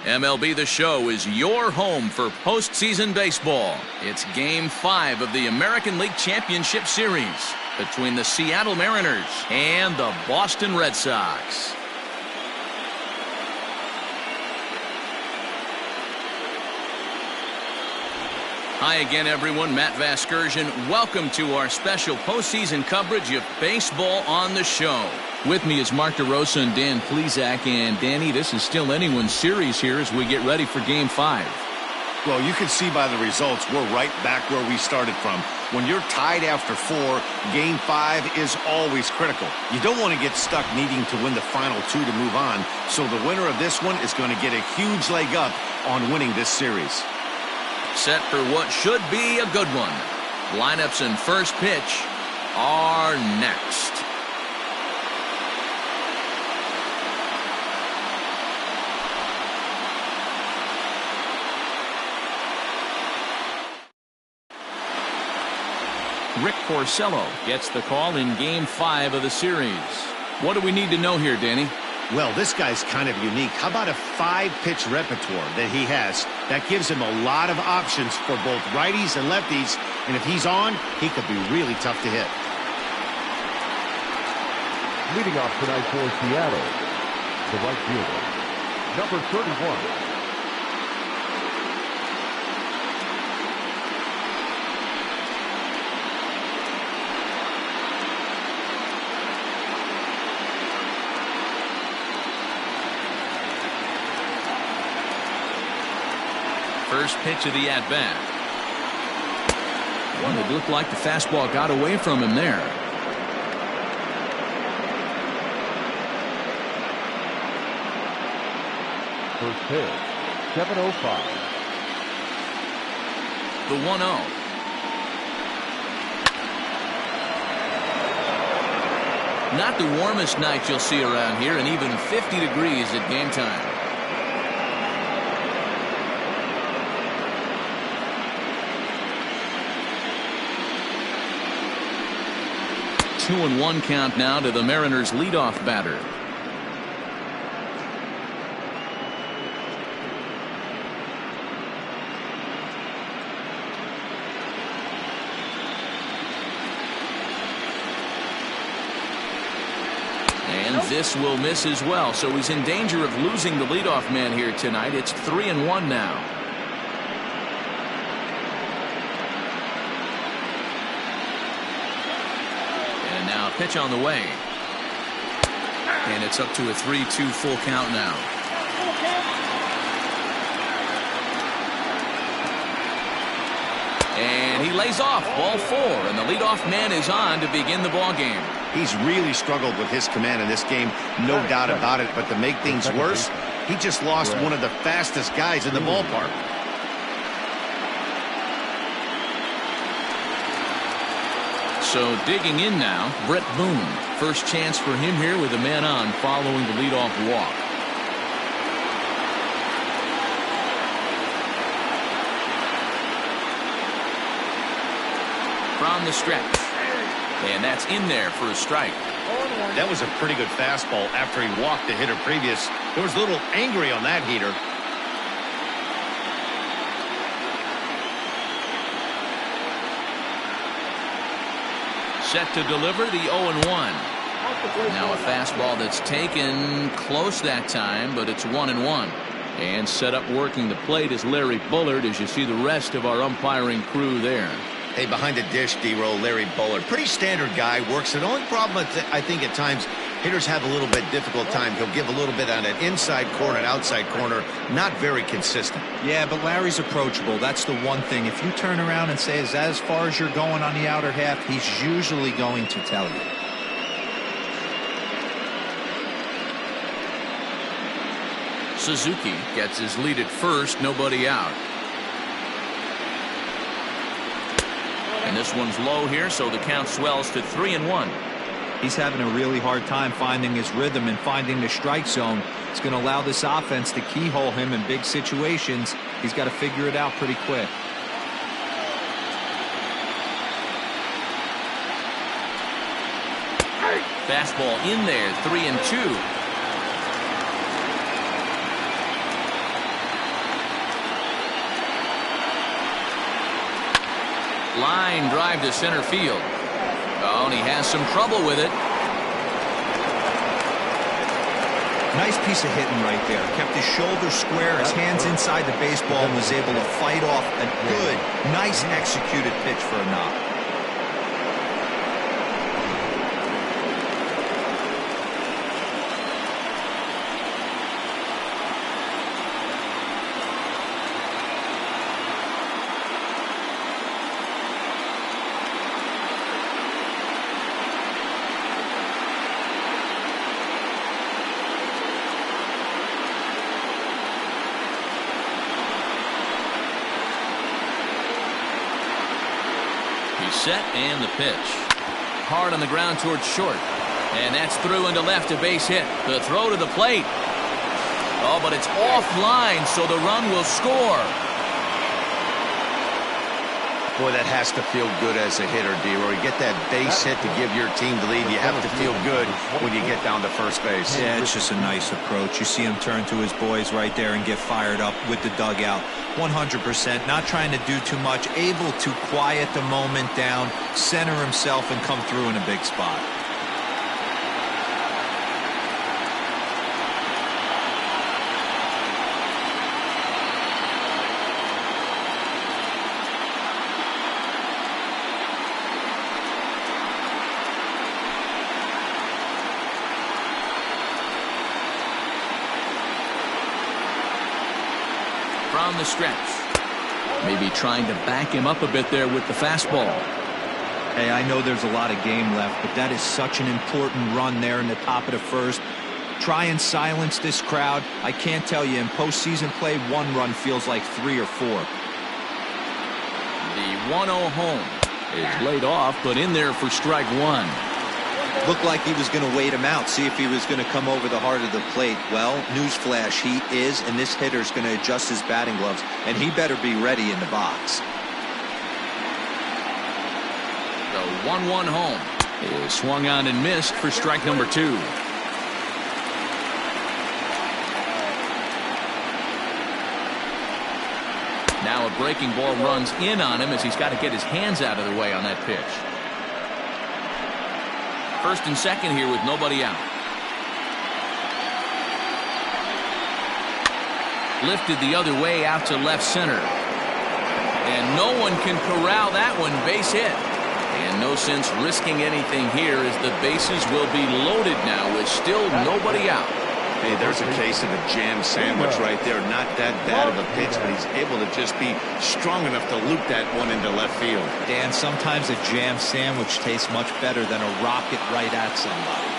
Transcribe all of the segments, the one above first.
MLB The Show is your home for postseason baseball. It's Game 5 of the American League Championship Series between the Seattle Mariners and the Boston Red Sox. Hi again, everyone. Matt Vasgersian. Welcome to our special postseason coverage of Baseball on the Show. With me is Mark DeRosa and Dan Plesac. And Danny, this is still anyone's series here as we get ready for Game 5. Well, you can see by the results we're right back where we started from. When you're tied after 4, Game 5 is always critical. You don't want to get stuck needing to win the final 2 to move on. So the winner of this one is going to get a huge leg up on winning this series. Set for what should be a good one. Lineups and first pitch are next. Rick Porcello gets the call in Game 5 of the series. What do we need to know here, Danny? Well, this guy's kind of unique. How about a 5-pitch repertoire that he has? That gives him a lot of options for both righties and lefties. And if he's on, he could be really tough to hit. Leading off tonight for Seattle, the right fielder, number 31. First pitch of the at-bat. Well, it looked like the fastball got away from him there. First pitch, 7:05. The 1-0. Not the warmest night you'll see around here, and even 50 degrees at game time. 2-1 count now to the Mariners leadoff batter. And this will miss as well, so he's in danger of losing the leadoff man here tonight. It's 3-1 now. Pitch on the way. And it's up to a 3-2 full count now. And he lays off ball 4, and the leadoff man is on to begin the ball game. He's really struggled with his command in this game, no doubt about it. But to make things worse, he just lost one of the fastest guys in the ballpark. So digging in now, Brett Boone. First chance for him here with a man on following the leadoff walk. From the stretch. And that's in there for a strike. That was a pretty good fastball after he walked the hitter previous. There was a little angry on that heater. Set to deliver the 0-1. Now a fastball that's taken close that time, but it's 1-1. And set up working the plate is Larry Bullard, as you see the rest of our umpiring crew there. Hey, behind the dish, D-Roll, Larry Bullard. Pretty standard guy, works it. The only problem, I think, at times, hitters have a little bit difficult time. He'll give a little bit on an inside corner, an outside corner. Not very consistent. Yeah, but Larry's approachable. That's the one thing. If you turn around and say, as far as you're going on the outer half, he's usually going to tell you. Suzuki gets his lead at first, nobody out. And this one's low here, so the count swells to 3-1. He's having a really hard time finding his rhythm and finding the strike zone. It's going to allow this offense to keyhole him in big situations. He's got to figure it out pretty quick. Fastball in there, 3-2. Line drive to center field. Oh, and he has some trouble with it. Nice piece of hitting right there. Kept his shoulders square, his hands inside the baseball, and was able to fight off a good, nice executed pitch for a knock. Set and the pitch. Hard on the ground towards short. And that's through into left, a base hit. The throw to the plate. Oh, but it's offline, so the run will score. Boy, that has to feel good as a hitter, D-Roy. You get that base hit to give your team the lead. You have to feel good when you get down to first base. Yeah, it's just a nice approach. You see him turn to his boys right there and get fired up with the dugout. 100%, not trying to do too much, able to quiet the moment down, center himself, and come through in a big spot. From the stretch. Maybe trying to back him up a bit there with the fastball. Hey, I know there's a lot of game left, but that is such an important run there in the top of the first. Try and silence this crowd. I can't tell you, in postseason play, one run feels like 3 or 4. The 1-0 home is laid off, but in there for strike one. Looked like he was going to wait him out, see if he was going to come over the heart of the plate. Well, newsflash, he is, and this hitter's going to adjust his batting gloves, and he better be ready in the box. The 1-1 home is swung on and missed for strike number 2. Now a breaking ball runs in on him as he's got to get his hands out of the way on that pitch. First and second here with nobody out. Lifted the other way out to left center. And no one can corral that one. Base hit. And no sense risking anything here as the bases will be loaded now with still nobody out. Hey, there's a case of a jam sandwich right there. Not that bad of a pitch, but he's able to just be strong enough to loop that one into left field. Dan, sometimes a jam sandwich tastes much better than a rocket right at somebody.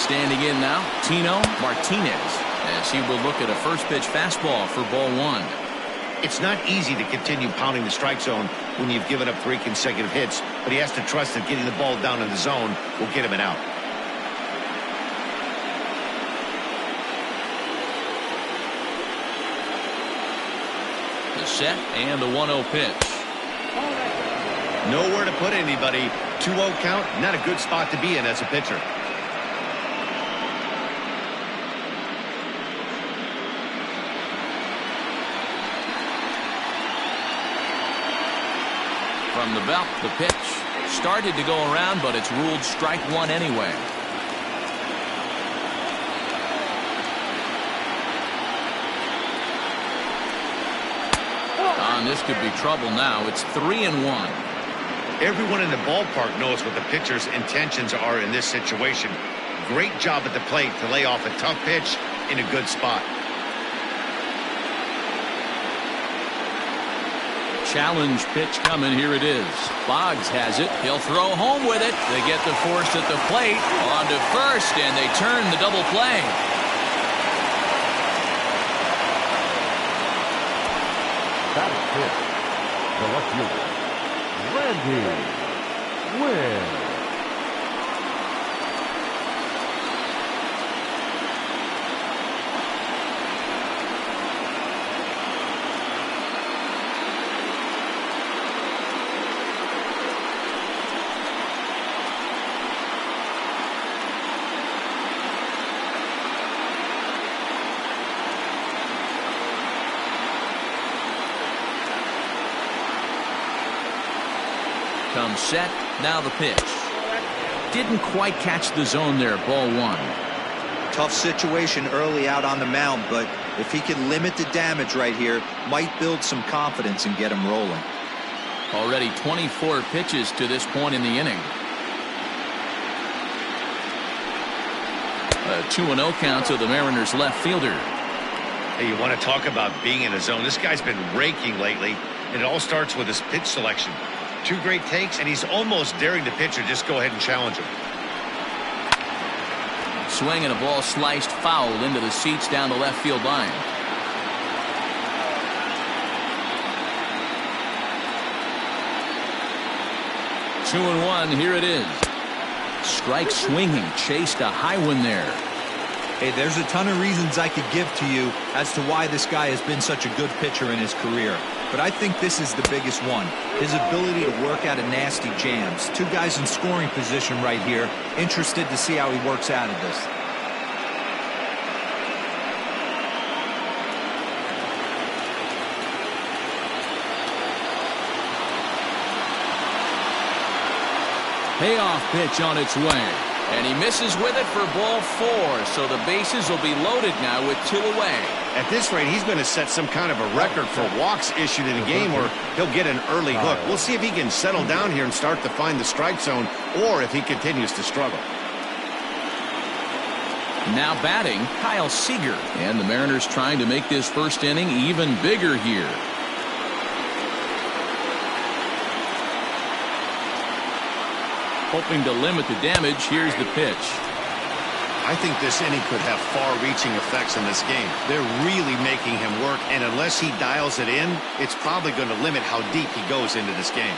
Standing in now, Tino Martinez, as he will look at a first pitch fastball for ball 1. It's not easy to continue pounding the strike zone when you've given up 3 consecutive hits, but he has to trust that getting the ball down in the zone will get him an out. Set and the 1-0 pitch. Nowhere to put anybody. 2-0 count, not a good spot to be in as a pitcher. From the belt, the pitch started to go around, but it's ruled strike 1 anyway. This could be trouble now. It's 3-1. Everyone in the ballpark knows what the pitcher's intentions are in this situation. Great job at the plate to lay off a tough pitch in a good spot. Challenge pitch coming. Here it is. Boggs has it. He'll throw home with it. They get the force at the plate. On to first, and they turn the double play. That is it. The left fielder, Randy Wynn. comes set. Now the pitch. Didn't quite catch the zone there. Ball one. Tough situation early out on the mound, but if he can limit the damage right here, might build some confidence and get him rolling. Already 24 pitches to this point in the inning. A 2-0 count to the Mariners left fielder. Hey, you want to talk about being in a zone? This guy's been raking lately, and it all starts with his pitch selection. 2 great takes, and he's almost daring the pitcher just go ahead and challenge him. Swing and a ball sliced foul into the seats down the left field line. Two and one. Here it is. Strike swinging. Chased a high one there. Hey, there's a ton of reasons I could give to you as to why this guy has been such a good pitcher in his career. But I think this is the biggest one. His ability to work out of nasty jams. 2 guys in scoring position right here. Interested to see how he works out of this. Payoff pitch on its way. And he misses with it for ball 4. So the bases will be loaded now with 2 away. At this rate, he's going to set some kind of a record for walks issued in a game, or he'll get an early hook. We'll see if he can settle down here and start to find the strike zone, or if he continues to struggle. Now batting, Kyle Seager. And the Mariners trying to make this first inning even bigger here. Hoping to limit the damage. Here's the pitch. I think this inning could have far-reaching effects in this game. They're really making him work, and unless he dials it in, it's probably going to limit how deep he goes into this game.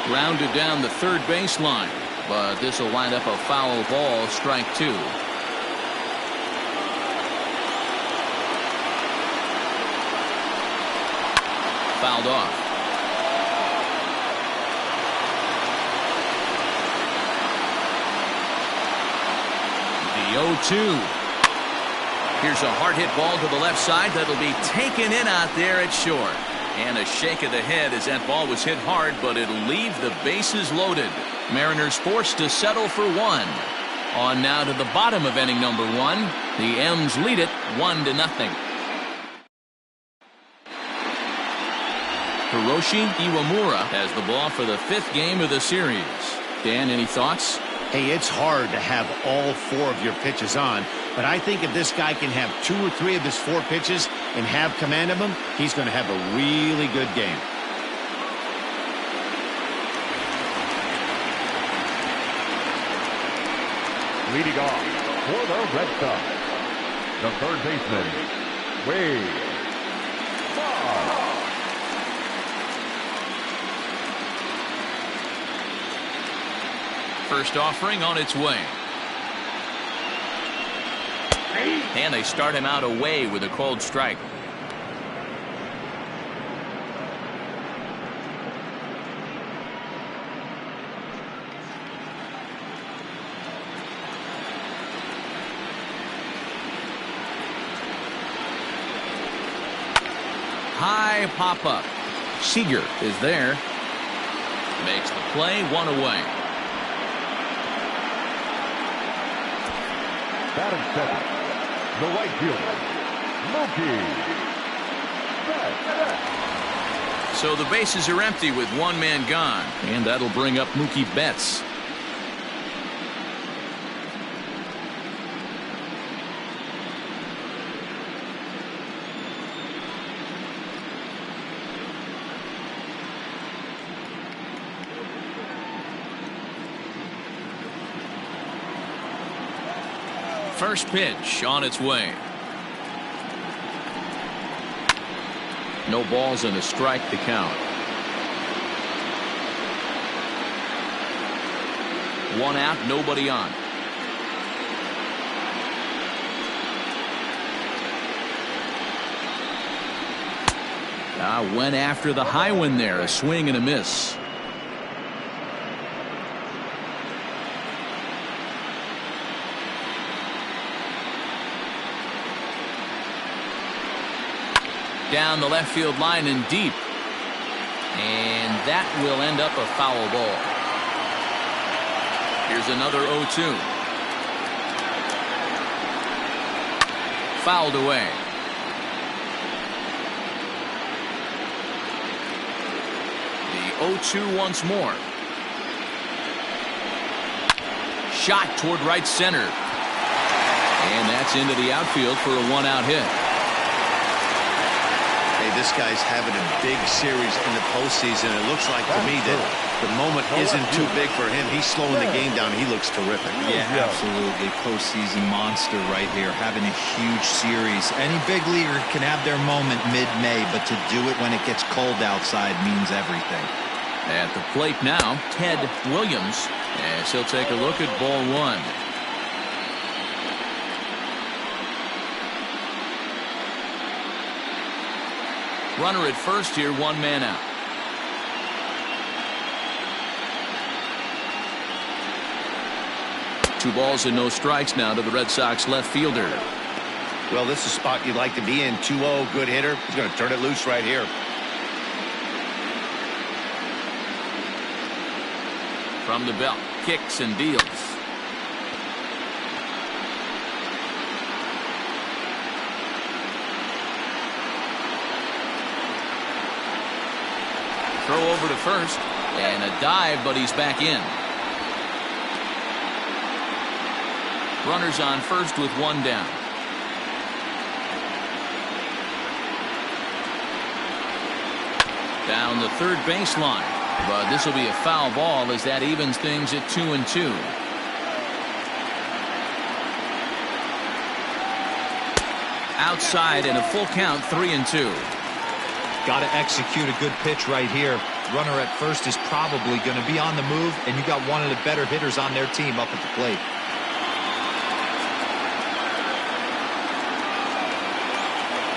Grounded down the third baseline. But this will wind up a foul ball. Strike 2. Fouled off. The 0-2. Here's a hard hit ball to the left side that'll be taken in out there at short. And a shake of the head as that ball was hit hard, but it'll leave the bases loaded. Mariners forced to settle for 1. On now to the bottom of inning number 1. The M's lead it 1-0. Hiroshi Iwamura has the ball for the 5th game of the series. Dan, any thoughts? Hey, it's hard to have all 4 of your pitches on, but I think if this guy can have 2 or 3 of his 4 pitches and have command of them, he's going to have a really good game. Leading off for the Red Sox, the third baseman, Wade. First offering on its way. And they start him out away with a called strike. High pop up. Seager is there. Makes the play. 1 away. Batting second, the right fielder, Mookie Betts. So the bases are empty with 1 man gone. And that'll bring up Mookie Betts. First pitch on its way. No balls and a strike to count. 1 out, nobody on. Went after the high one there. A swing and a miss. down the left field line and deep. And that will end up a foul ball. Here's another 0-2. Fouled away. The 0-2 once more. Shot toward right center. And that's into the outfield for a one-out hit. Hey, this guy's having a big series in the postseason. It looks like to me that the moment isn't too big for him. He's slowing the game down. He looks terrific. Yeah, absolutely. Postseason monster right here, having a huge series. Any big leaguer can have their moment mid-May, but to do it when it gets cold outside means everything. At the plate now, Ted Williams, as he'll take a look at ball one. Runner at first here, one man out. Two balls and no strikes now to the Red Sox left fielder. Well, this is a spot you'd like to be in. 2-0, good hitter. He's going to turn it loose right here. From the belt, kicks and deals. Throw over to first, and a dive, but he's back in. Runners on first with one down. Down the third baseline, but this will be a foul ball as that evens things at 2-2. Outside and a full count, 3-2. Got to execute a good pitch right here. Runner at first is probably going to be on the move, and you got one of the better hitters on their team up at the plate.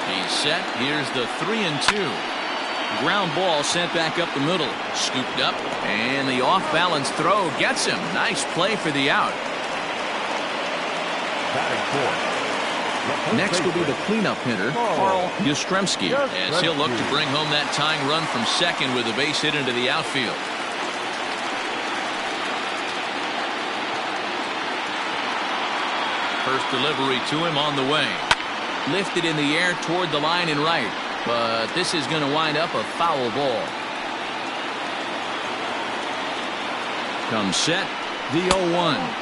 He's set. Here's the 3-2. Ground ball sent back up the middle. Scooped up, and the off-balance throw gets him. Nice play for the out. Batting fourth. Next will be the cleanup hitter, Carl Yastrzemski, as he'll look to bring home that tying run from second with a base hit into the outfield. First delivery to him on the way. Lifted in the air toward the line and right, but this is going to wind up a foul ball. Comes set, the 0-1.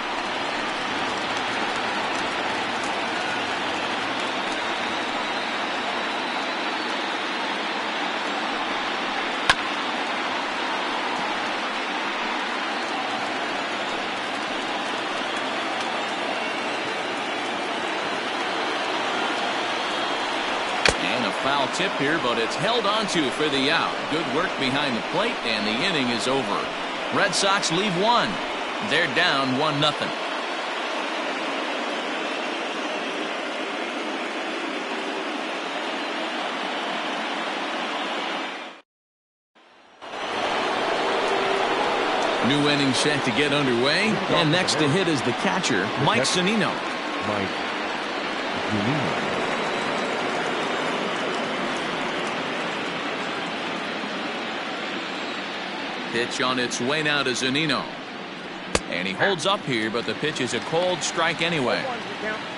Foul tip here, but it's held onto for the out. Good work behind the plate, and the inning is over. Red Sox leave one. They're down 1-0. New inning set to get underway, and next to hit is the catcher, Mike Zunino. Mike Zunino. Pitch on its way now to Zunino. And he holds up here, but the pitch is a cold strike anyway.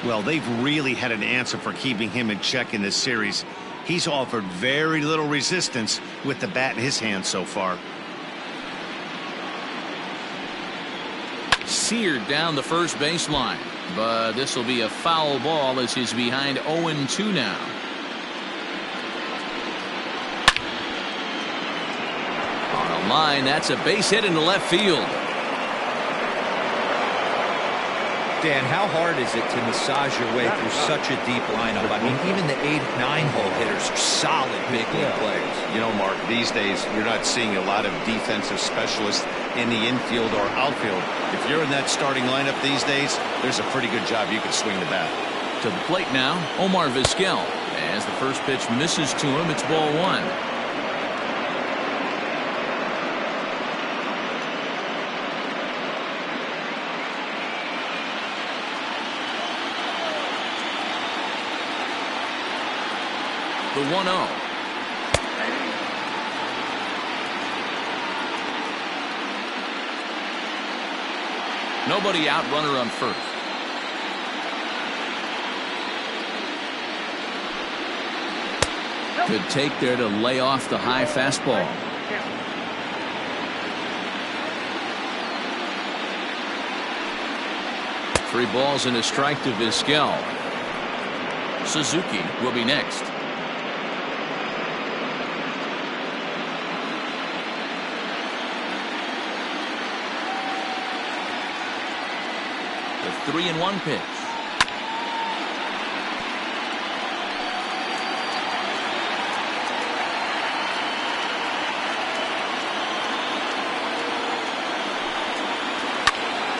Well, they've really had an answer for keeping him in check in this series. He's offered very little resistance with the bat in his hand so far. Seared down the first baseline, but this will be a foul ball as he's behind 0-2 now. On a line, that's a base hit into left field. Dan, how hard is it to massage your way through such a deep lineup? I mean, even the 8-9 hole hitters are solid big league players. You know, Mark, these days you're not seeing a lot of defensive specialists in the infield or outfield. If you're in that starting lineup these days, there's a pretty good job you can swing the bat. To the plate now, Omar Vizquel. As the first pitch misses to him, it's ball one. The 1-0. Nobody out, runner on first. Good take there to lay off the high fastball. Three balls and a strike to Vizquel. Suzuki will be next. The 3-1 pitch.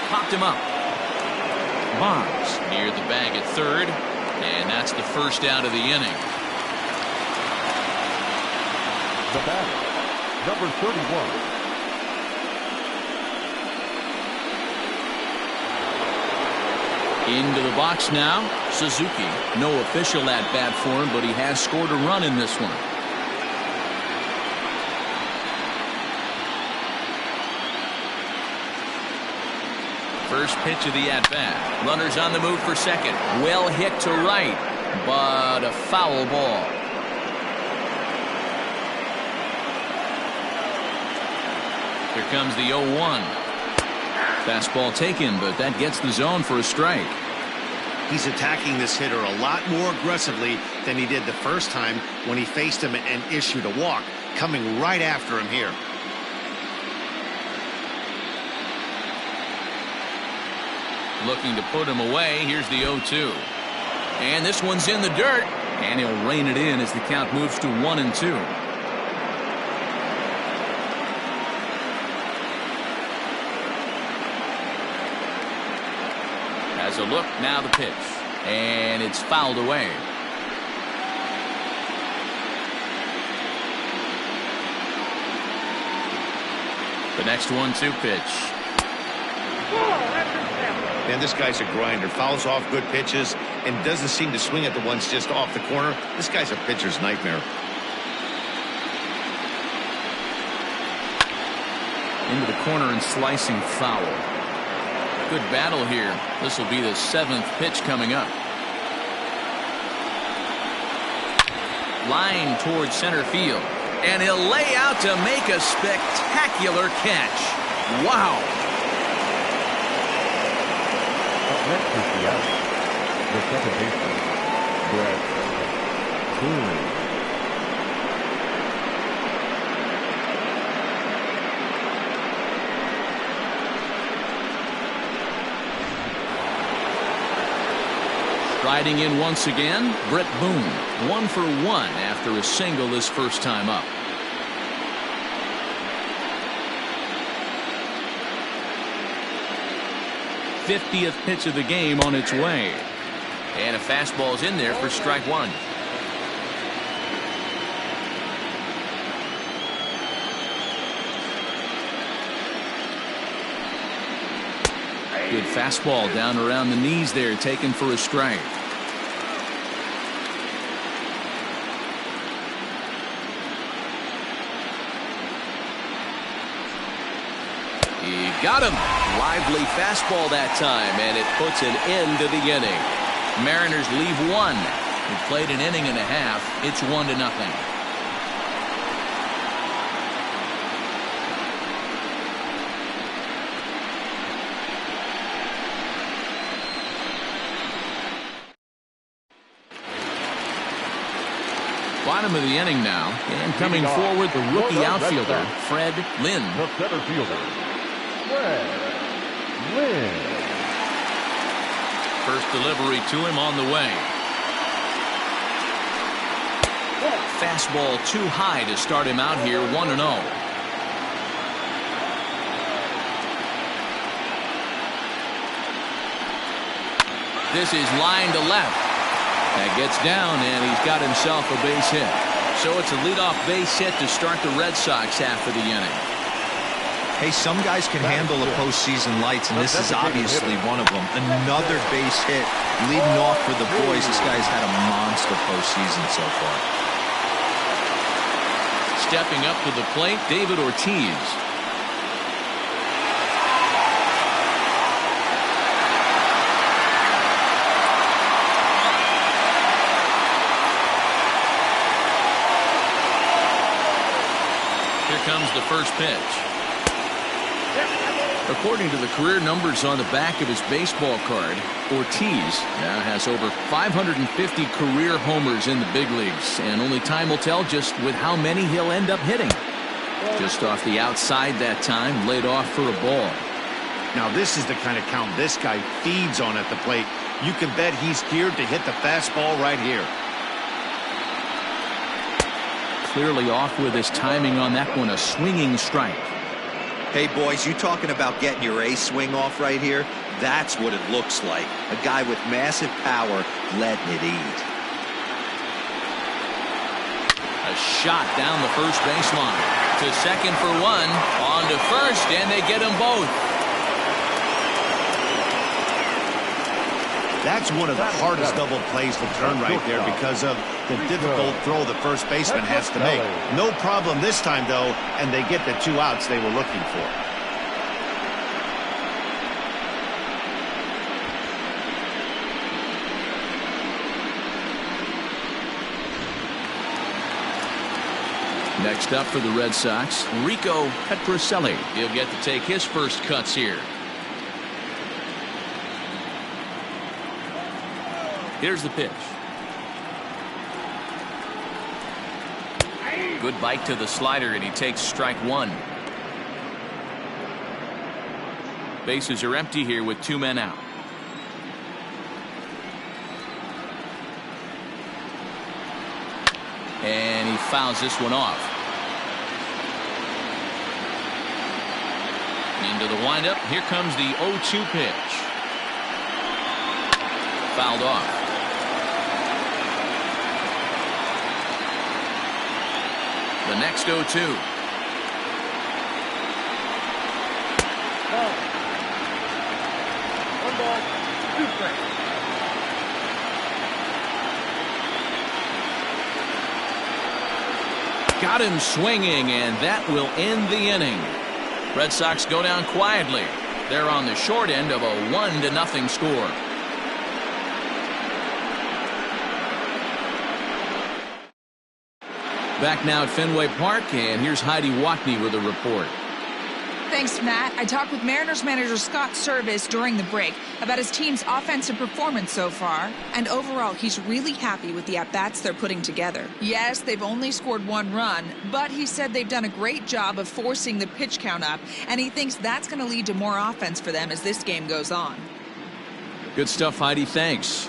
Popped him up. Barnes near the bag at third, and that's the first out of the inning. The batter, number 31. Into the box now, Suzuki. No official at bat for him, but he has scored a run in this one. First pitch of the at-bat. Runners on the move for second. Well hit to right, but a foul ball. Here comes the 0-1. Fastball taken, but that gets the zone for a strike. He's attacking this hitter a lot more aggressively than he did the first time when he faced him and issued a walk. Coming right after him here. Looking to put him away. Here's the 0-2. And this one's in the dirt. And he'll rein it in as the count moves to 1-2. Has a look, now the pitch. And it's fouled away. The next 1-2 pitch. Man, this guy's a grinder. Fouls off good pitches and doesn't seem to swing at the ones just off the corner. This guy's a pitcher's nightmare. Into the corner and slicing foul. Good battle here. This will be the 7th pitch coming up. Line towards center field. And he'll lay out to make a spectacular catch. Wow. Next is the out. The second baseman, Brett Boone. Striding in once again, Brett Boone. 1 for 1 after a single his first time up. '50th pitch of the game on its way. And a fastball's in there for strike one. Good fastball down around the knees there, taken for a strike. He got him. Lively fastball that time, and it puts an end to the inning. Mariners leave one. We've played an inning and a half. It's 1-0. Bottom of the inning now, and coming forward the rookie outfielder Fred Lynn. The center fielder, Fred Lynn. First delivery to him on the way. Fastball too high to start him out here, 1-0. This is line to left. That gets down, and he's got himself a base hit. So it's a leadoff base hit to start the Red Sox half of the inning. Hey, some guys can handle the postseason lights, and this is obviously one of them. Another base hit leading off for the boys. This guy's had a monster postseason so far. Stepping up to the plate, David Ortiz. Here comes the first pitch. According to the career numbers on the back of his baseball card, Ortiz now has over 550 career homers in the big leagues, and only time will tell just with how many he'll end up hitting. Just off the outside that time, laid off for a ball. Now this is the kind of count this guy feeds on at the plate. You can bet he's geared to hit the fastball right here. Clearly off with his timing on that one, a swinging strike. Hey, boys, you talking about getting your A swing off right here? That's what it looks like. A guy with massive power letting it eat. A shot down the first baseline. To second for one. On to first, and they get them both. That's one of the hardest double plays to turn right there because of the difficult throw the first baseman has to make. No problem this time, though, and they get the 2 outs they were looking for. Next up for the Red Sox, Rico Petrocelli. He'll get to take his first cuts here. Here's the pitch. Good bite to the slider, and he takes strike one. Bases are empty here with 2 men out. And he fouls this one off. Into the windup. Here comes the 0-2 pitch. Fouled off. The next 0-2. One ball, 2 strikes. Got him swinging, and that will end the inning. Red Sox go down quietly. They're on the short end of a 1-0 score. Back now at Fenway Park, and here's Heidi Watney with a report. Thanks, Matt. I talked with Mariners manager Scott Service during the break about his team's offensive performance so far. And overall, he's really happy with the at-bats they're putting together. Yes, they've only scored 1 run, but he said they've done a great job of forcing the pitch count up, and he thinks that's going to lead to more offense for them as this game goes on. Good stuff, Heidi. Thanks.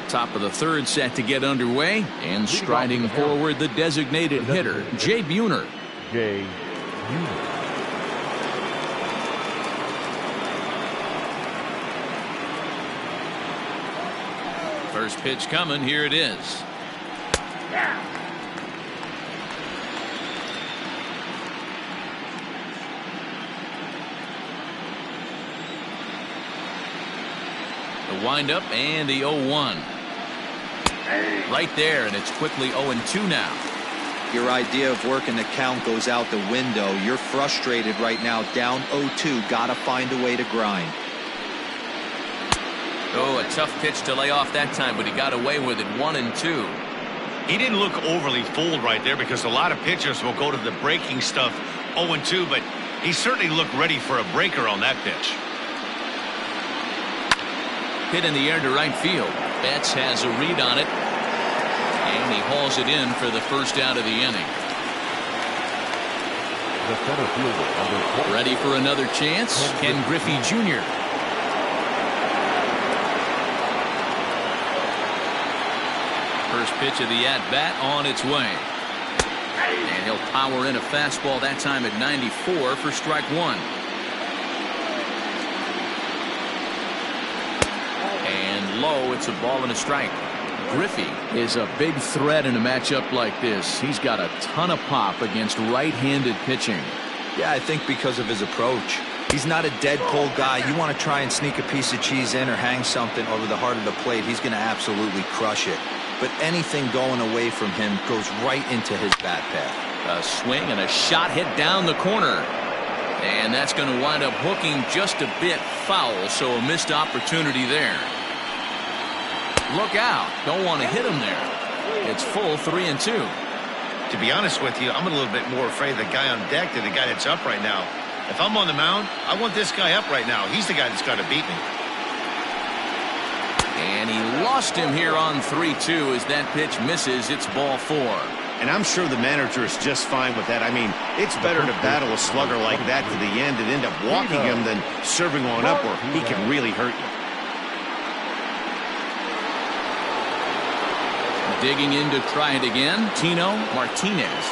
Top of the 3rd set to get underway, and striding forward the designated hitter, Jay Buhner. Jay First pitch coming. Here it is. The windup and the 0-1. Right there, and it's quickly 0-2 now. Your idea of working the count goes out the window. You're frustrated right now, down 0-2. Got to find a way to grind. Oh, a tough pitch to lay off that time, but he got away with it. 1-2. He didn't look overly fooled right there because a lot of pitchers will go to the breaking stuff 0-2, but he certainly looked ready for a breaker on that pitch. Hit in the air to right field. Betts has a read on it, and he hauls it in for the first out of the inning. The center fielder. Ready for another chance, Ken Griffey Jr. First pitch of the at-bat on its way. And he'll power in a fastball that time at 94 for strike one. And low, it's a ball and a strike. Griffey is a big threat in a matchup like this. He's got a ton of pop against right-handed pitching. Yeah, I think because of his approach. He's not a dead pull guy. You want to try and sneak a piece of cheese in or hang something over the heart of the plate, he's going to absolutely crush it. But anything going away from him goes right into his bat path. A swing and a shot hit down the corner. And that's going to wind up hooking just a bit foul, so a missed opportunity there. Look out. Don't want to hit him there. It's full 3-2. To be honest with you, I'm a little bit more afraid of the guy on deck than the guy that's up right now. If I'm on the mound, I want this guy up right now. He's the guy that's got to beat me. And he lost him here on 3-2 as that pitch misses. It's ball 4. And I'm sure the manager is just fine with that. I mean, it's better to battle a slugger like that to the end and end up walking him than serving on up where he can really hurt you. Digging in to try it again, Tino Martinez.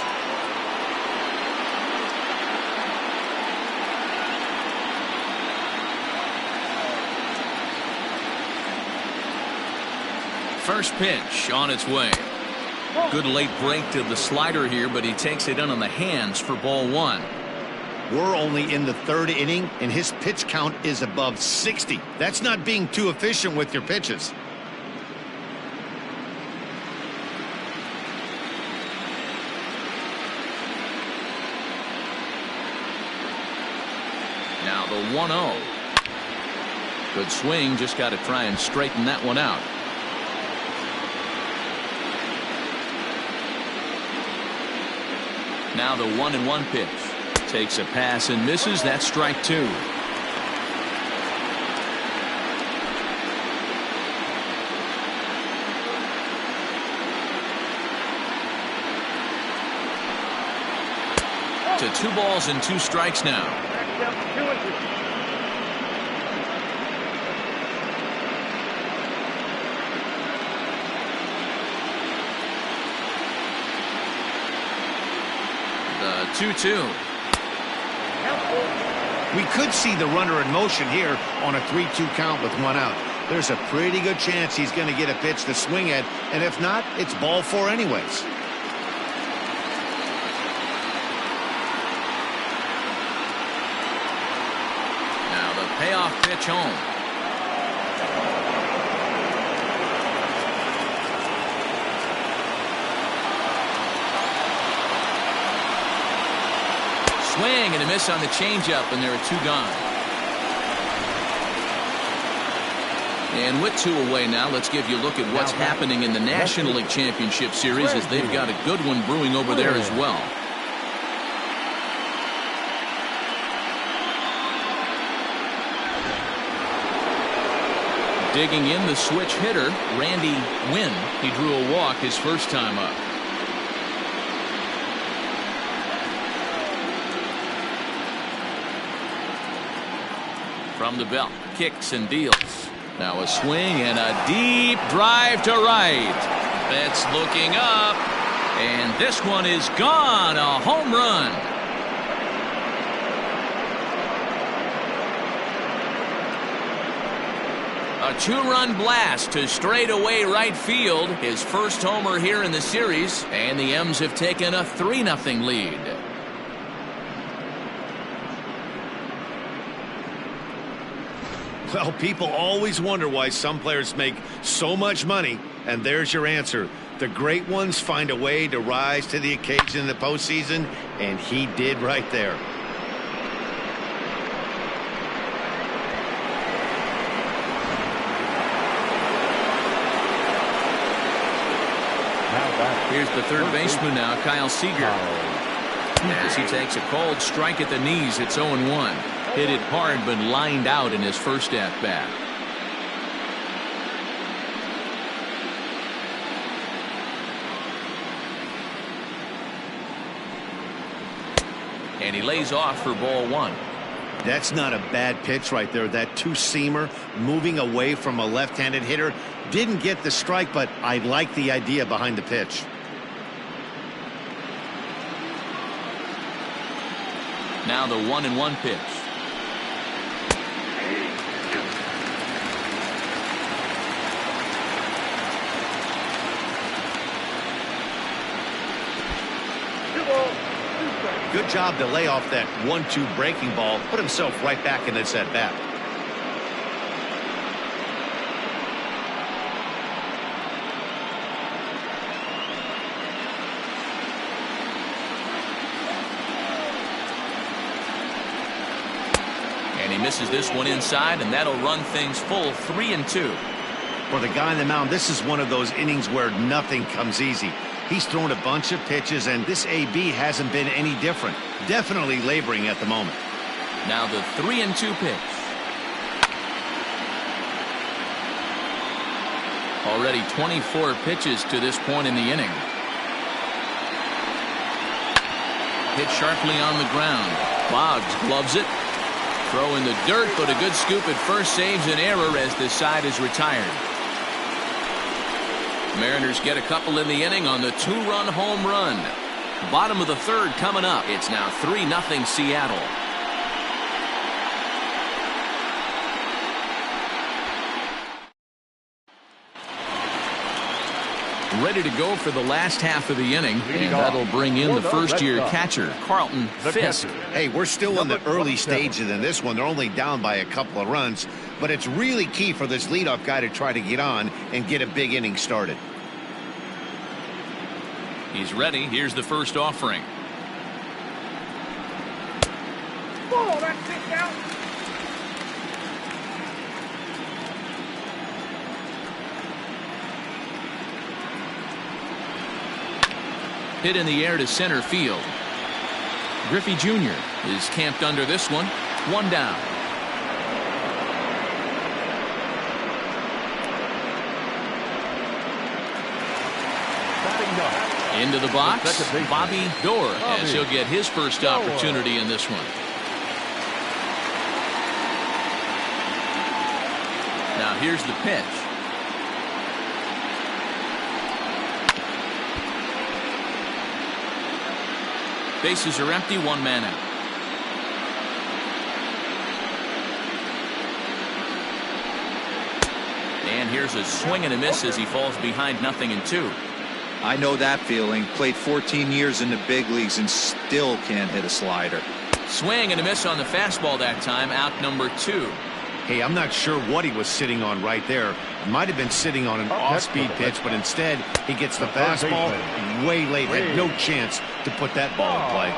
First pitch on its way. Good late break to the slider here, but he takes it in on the hands for ball 1. We're only in the 3rd inning, and his pitch count is above 60. That's not being too efficient with your pitches. Now the 1-0. Good swing, just got to try and straighten that one out. Now the 1-1 pitch. Takes a pass and misses. That's strike 2. To 2 balls and 2 strikes now. The 2-2. We could see the runner in motion here on a 3-2 count with 1 out. There's a pretty good chance he's going to get a pitch to swing at, and if not, it's ball 4 anyways. Now the payoff pitch home. Swing and a miss on the changeup, and there are 2 gone. And with 2 away now, let's give you a look at what's happening in the National League Championship Series, as they've got a good one brewing over there as well. Digging in, the switch hitter, Randy Wynn. He drew a walk his first time up. From the belt, kicks and deals. Now a swing and a deep drive to right. Betts looking up, and this one is gone. A home run. A 2-run blast to straightaway right field. His first homer here in the series, and the M's have taken a 3-0 lead. Well, people always wonder why some players make so much money, and there's your answer. The great ones find a way to rise to the occasion in the postseason, and he did right there. Here's the third baseman now, Kyle Seager. As he takes a cold strike at the knees, it's 0-1. Hit it hard, but lined out in his first at-bat. And he lays off for ball 1. That's not a bad pitch right there. That 2-seamer moving away from a left-handed hitter. Didn't get the strike, but I like the idea behind the pitch. Now the 1-1 pitch. Good job to lay off that 1-2 breaking ball. Put himself right back in this at bat. And he misses this one inside, and that'll run things full 3-2. For the guy on the mound, this is one of those innings where nothing comes easy. He's thrown a bunch of pitches, and this AB hasn't been any different. Definitely laboring at the moment. Now the 3-2 pitch. Already 24 pitches to this point in the inning. Hit sharply on the ground. Boggs gloves it. Throw in the dirt, but a good scoop at first saves an error as this side is retired. Mariners get a couple in the inning on the 2-run home run. Bottom of the third coming up. It's now 3-0 Seattle. Ready to go for the last half of the inning, and that'll bring in the first-year catcher, Carlton Fisk. Hey, we're still in the early stages in this one. They're only down by a couple of runs, but it's really key for this leadoff guy to try to get on and get a big inning started. He's ready. Here's the first offering. Oh, that's it down. Hit in the air to center field. Griffey Jr. is camped under this one. One down. Into the box, Bobby Doerr, as he'll get his first opportunity in this one. Now here's the pitch. Bases are empty, one man out. And here's a swing and a miss as he falls behind 0-2. I know that feeling. Played 14 years in the big leagues and still can't hit a slider. Swing and a miss on the fastball that time, out number 2. Hey, I'm not sure what he was sitting on right there. Might have been sitting on an off-speed pitch, but instead he gets the fastball way late. Had no chance to put that ball in play.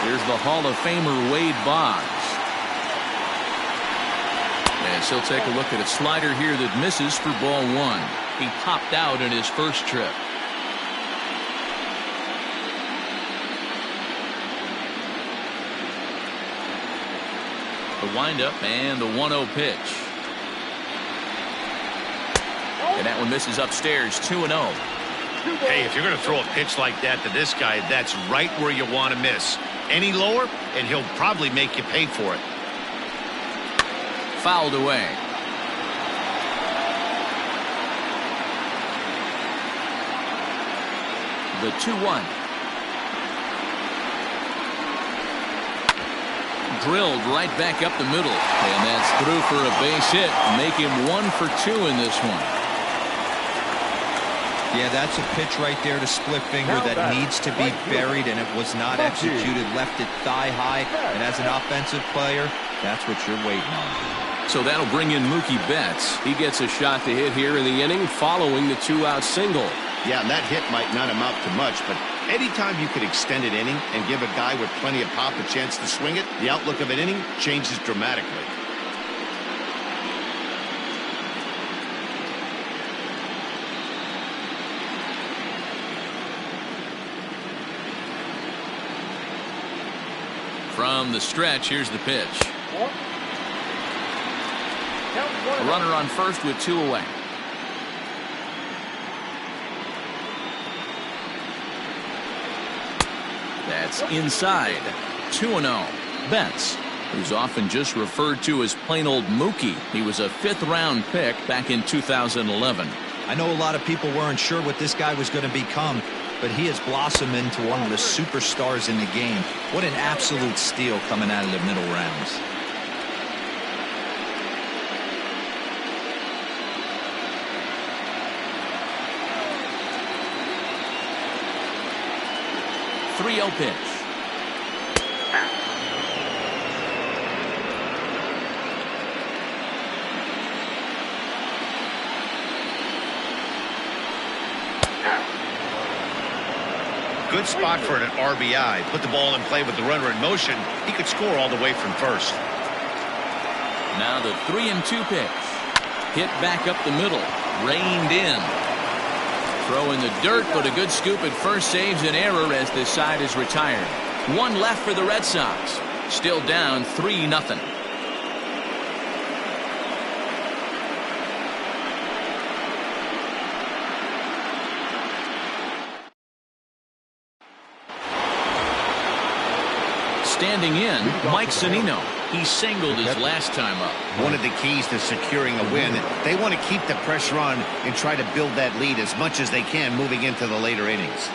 Here's the Hall of Famer Wade Boggs. As he'll take a look at a slider here that misses for ball 1. He popped out in his first trip. The windup and the 1-0 pitch. And that one misses upstairs, 2-0. Hey, if you're going to throw a pitch like that to this guy, that's right where you want to miss. Any lower, and he'll probably make you pay for it. Fouled away. The 2-1. Drilled right back up the middle, and that's through for a base hit. Make him 1 for 2 in this one. Yeah, that's a pitch right there to split finger that needs to be buried, and it was not executed. Left it thigh high, and as an offensive player, that's what you're waiting on. So that'll bring in Mookie Betts. He gets a shot to hit here in the inning following the 2-out single. Yeah, and that hit might not amount to much, but anytime you could extend an inning and give a guy with plenty of pop a chance to swing it, the outlook of an inning changes dramatically. From the stretch, here's the pitch. A runner on first with 2 away. That's inside. 2-0. Betts, who's often just referred to as plain old Mookie. He was a 5th-round pick back in 2011. I know a lot of people weren't sure what this guy was going to become, but he has blossomed into one of the superstars in the game. What an absolute steal coming out of the middle rounds. .30 pitch. Good spot for an RBI. Put the ball in play with the runner in motion. He could score all the way from first. Now the 3-2 pitch. Hit back up the middle. Reined in. Throw in the dirt, but a good scoop at first saves an error as this side is retired. One left for the Red Sox. Still down 3-0. Standing in, Mike Zunino. He singled his last time up. One of the keys to securing a win, they want to keep the pressure on and try to build that lead as much as they can moving into the later innings.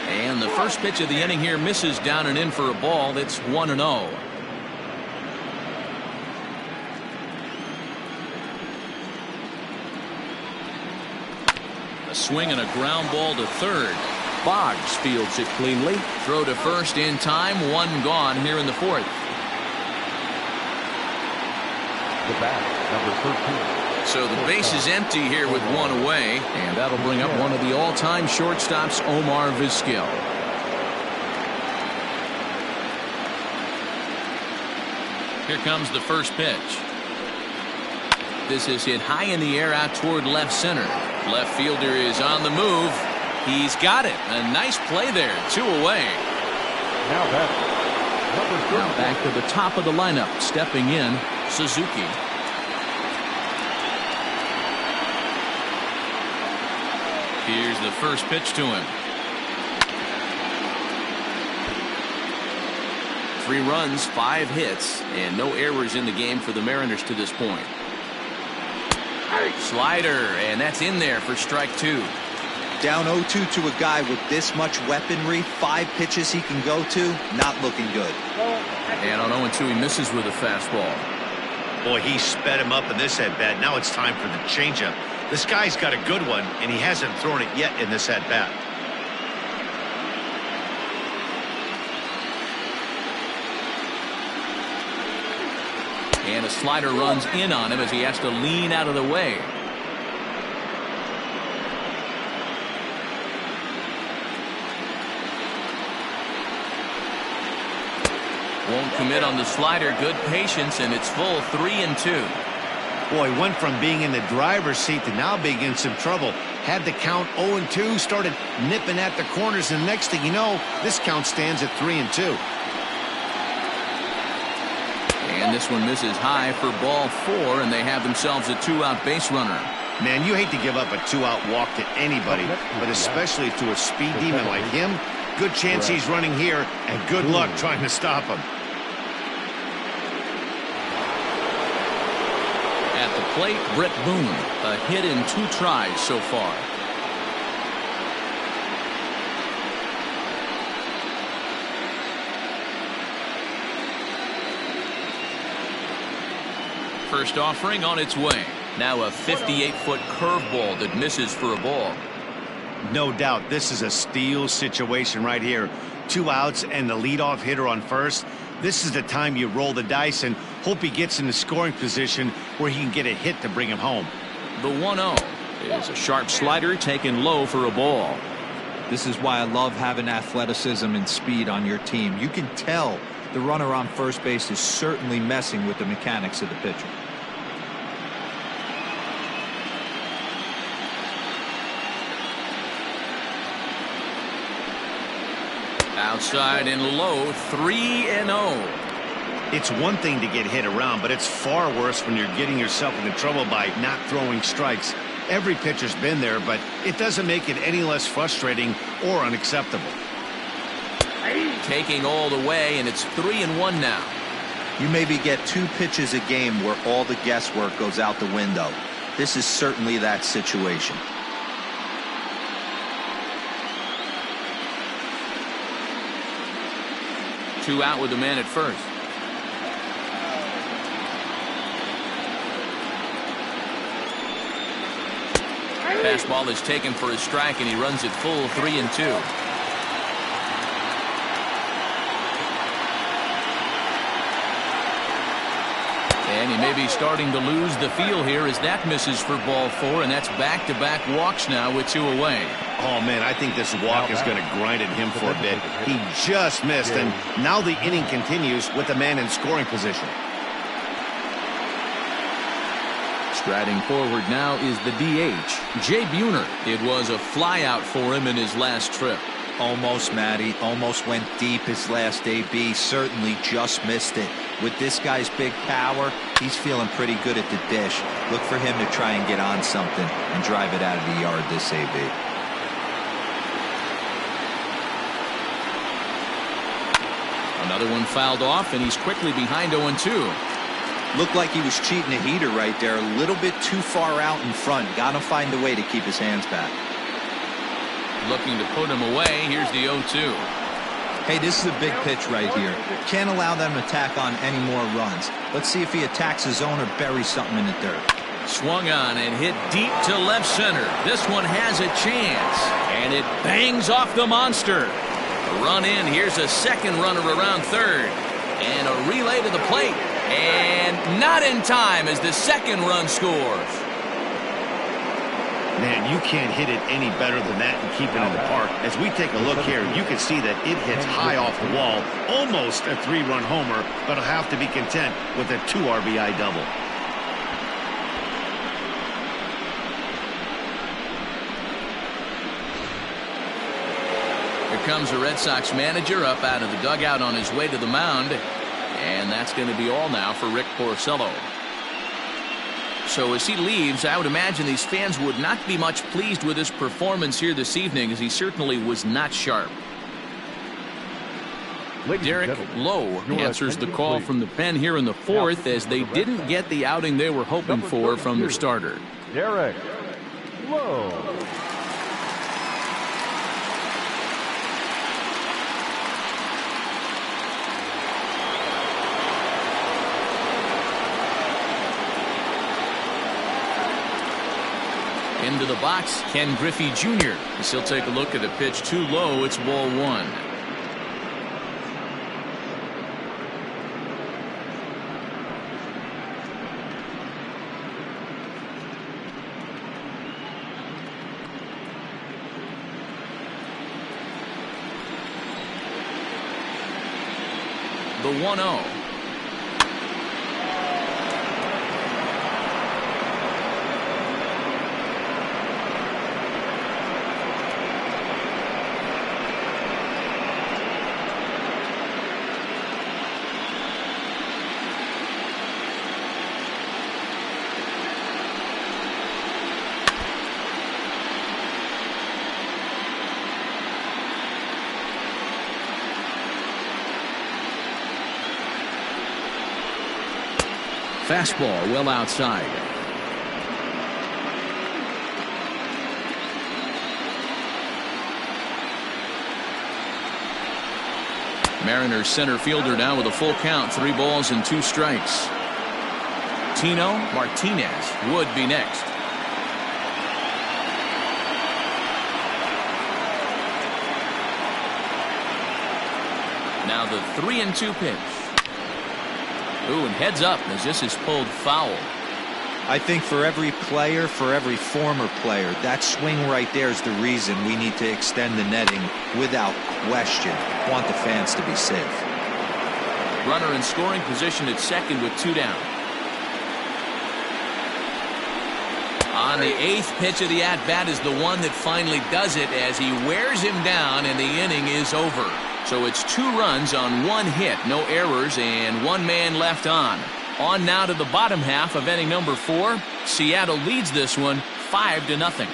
And the first pitch of the inning here misses down and in for a ball. That's 1-0. A swing and a ground ball to third. Boggs fields it cleanly. Throw to first in time. One gone here in the fourth. The bat, number 13. So the base is empty here with one away, and that'll bring up one of the all-time shortstops, Omar Vizquel. Here comes the first pitch. This is hit high in the air out toward left center. Left fielder is on the move. He's got it. A nice play there. 2 away. Now back to the top of the lineup. Stepping in, Suzuki. Here's the first pitch to him. 3 runs, 5 hits, and no errors in the game for the Mariners to this point. Slider, and that's in there for strike 2. Down 0-2 to a guy with this much weaponry, 5 pitches he can go to, not looking good. And on 0-2 he misses with a fastball. Boy, he sped him up in this at-bat. Now it's time for the changeup. This guy's got a good one, and he hasn't thrown it yet in this at-bat. And a slider runs in on him as he has to lean out of the way. Won't commit on the slider. Good patience, and it's full 3-2. Boy, went from being in the driver's seat to now being in some trouble. Had the count 0-2, started nipping at the corners, and next thing you know, this count stands at 3-2. And this one misses high for ball 4, and they have themselves a 2-out base runner. Man, you hate to give up a 2-out walk to anybody, but especially to a speed demon like him. Good chance he's running here, and good luck trying to stop him. At the plate, Brett Boone. A hit in 2 tries so far. First offering on its way. Now a 58-foot curveball that misses for a ball. No doubt this is a steal situation right here. 2 outs and the leadoff hitter on first. This is the time you roll the dice and hope he gets in the scoring position where he can get a hit to bring him home. The 1-0 is a sharp slider taken low for a ball. This is why I love having athleticism and speed on your team. You can tell the runner on first base is certainly messing with the mechanics of the pitcher. Outside and low, 3-0. It's one thing to get hit around, but it's far worse when you're getting yourself into trouble by not throwing strikes. Every pitcher's been there, but it doesn't make it any less frustrating or unacceptable. Taking all the way, and it's 3-1 now. You maybe get 2 pitches a game where all the guesswork goes out the window. This is certainly that situation. Two out with the man at first. Fastball is taken for a strike, and he runs it full 3-2. And he may be starting to lose the feel here as that misses for ball 4, and that's back-to-back walks now with 2 away. Oh, man, I think this walk is going to grind at him for a bit. He just missed, and now the inning continues with the man in scoring position. Striding forward now is the DH, Jay Buhner. It was a flyout for him in his last trip. Almost, Matty. Almost went deep his last AB. Certainly just missed it. With this guy's big power, he's feeling pretty good at the dish. Look for him to try and get on something and drive it out of the yard this AB. Another one fouled off, and he's quickly behind 0-2. Looked like he was cheating a heater right there. A little bit too far out in front. Got to find a way to keep his hands back. Looking to put him away. Here's the 0-2. Hey, this is a big pitch right here. Can't allow them to tack on any more runs. Let's see if he attacks his zone or buries something in the dirt. Swung on and hit deep to left center. This one has a chance, and it bangs off the monster. A run in. Here's a second runner around third, and a relay to the plate, and not in time as the second run scores. Man, you can't hit it any better than that and keep it in the park. As we take a look here, you can see that it hits high off the wall. Almost a 3-run homer, but he'll have to be content with a 2 RBI double. Here comes the Red Sox manager up out of the dugout on his way to the mound. And that's going to be all now for Rick Porcello. So as he leaves, I would imagine these fans would not be much pleased with his performance here this evening, as he certainly was not sharp. Derek Lowe answers the call from the pen here in the fourth, as they didn't get the outing they were hoping for from their starter. Derek Lowe. Into the box, Ken Griffey Jr. As he'll take a look at a pitch too low. It's ball 1. The 1-0. Fastball well outside. Mariners center fielder now with a full count. 3 balls and 2 strikes. Tino Martinez would be next. Now the 3-2 pitch. Ooh, and heads up as this is pulled foul. I think for every player, for every former player, that swing right there is the reason we need to extend the netting without question. Want the fans to be safe. Runner in scoring position at second with 2 down. On the 8th pitch of the at-bat is the one that finally does it, as he wears him down and the inning is over. So it's 2 runs on 1 hit, no errors, and 1 man left on. On now to the bottom half of inning number 4. Seattle leads this one 5-0.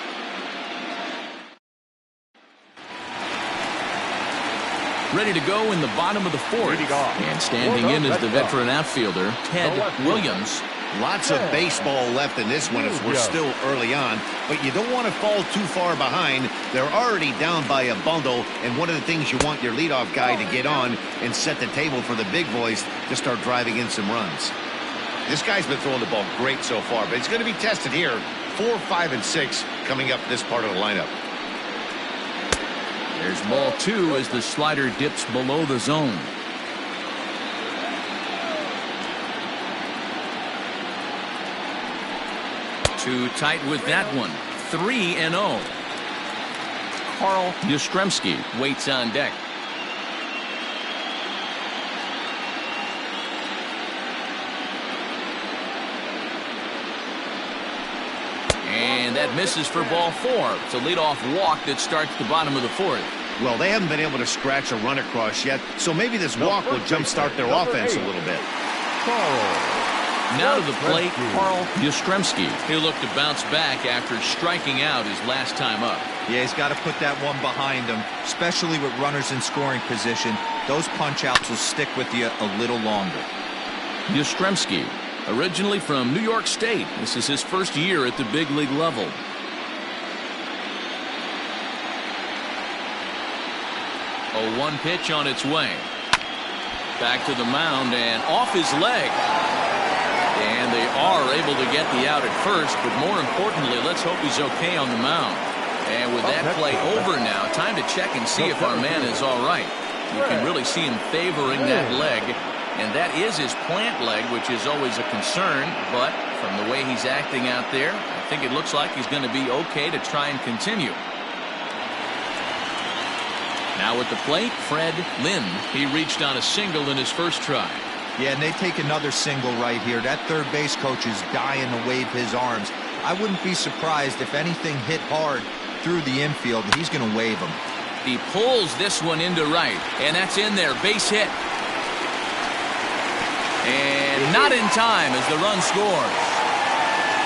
Ready to go in the bottom of the 4th. And standing in is the veteran outfielder, Ted Williams. Lots of baseball left in this one as we're still early on, but you don't want to fall too far behind. They're already down by a bundle, and one of the things you want your leadoff guy to get on and set the table for the big boys to start driving in some runs. This guy's been throwing the ball great so far, but it's going to be tested here. 4, 5, and 6 coming up this part of the lineup. There's ball 2 as the slider dips below the zone. Too tight with that one. 3-0. Carl Yastrzemski waits on deck. that misses for ball 4. It's a leadoff walk that starts the bottom of the 4th. Well, they haven't been able to scratch a run across yet, so maybe this walk will jumpstart their offense a little bit. Now to the plate, Carl Yastrzemski. He'll look to bounce back after striking out his last time up. Yeah, he's got to put that one behind him, especially with runners in scoring position. Those punch-outs will stick with you a little longer. Yastrzemski, originally from New York State. This is his first year at the big league level. A 1 pitch on its way. Back to the mound and off his leg. And they are able to get the out at first, but more importantly, let's hope he's okay on the mound. And with that play over now, time to check and see if our man is all right. You can really see him favoring that leg, and that is his plant leg, which is always a concern, but from the way he's acting out there, I think it looks like he's going to be okay to try and continue. Now at the plate, Fred Lynn. He reached on a single in his first try. Yeah, and they take another single right here. That third base coach is dying to wave his arms. I wouldn't be surprised if anything hit hard through the infield. He's going to wave them. He pulls this one into right, and that's in there. Base hit. And not in time as the run scores.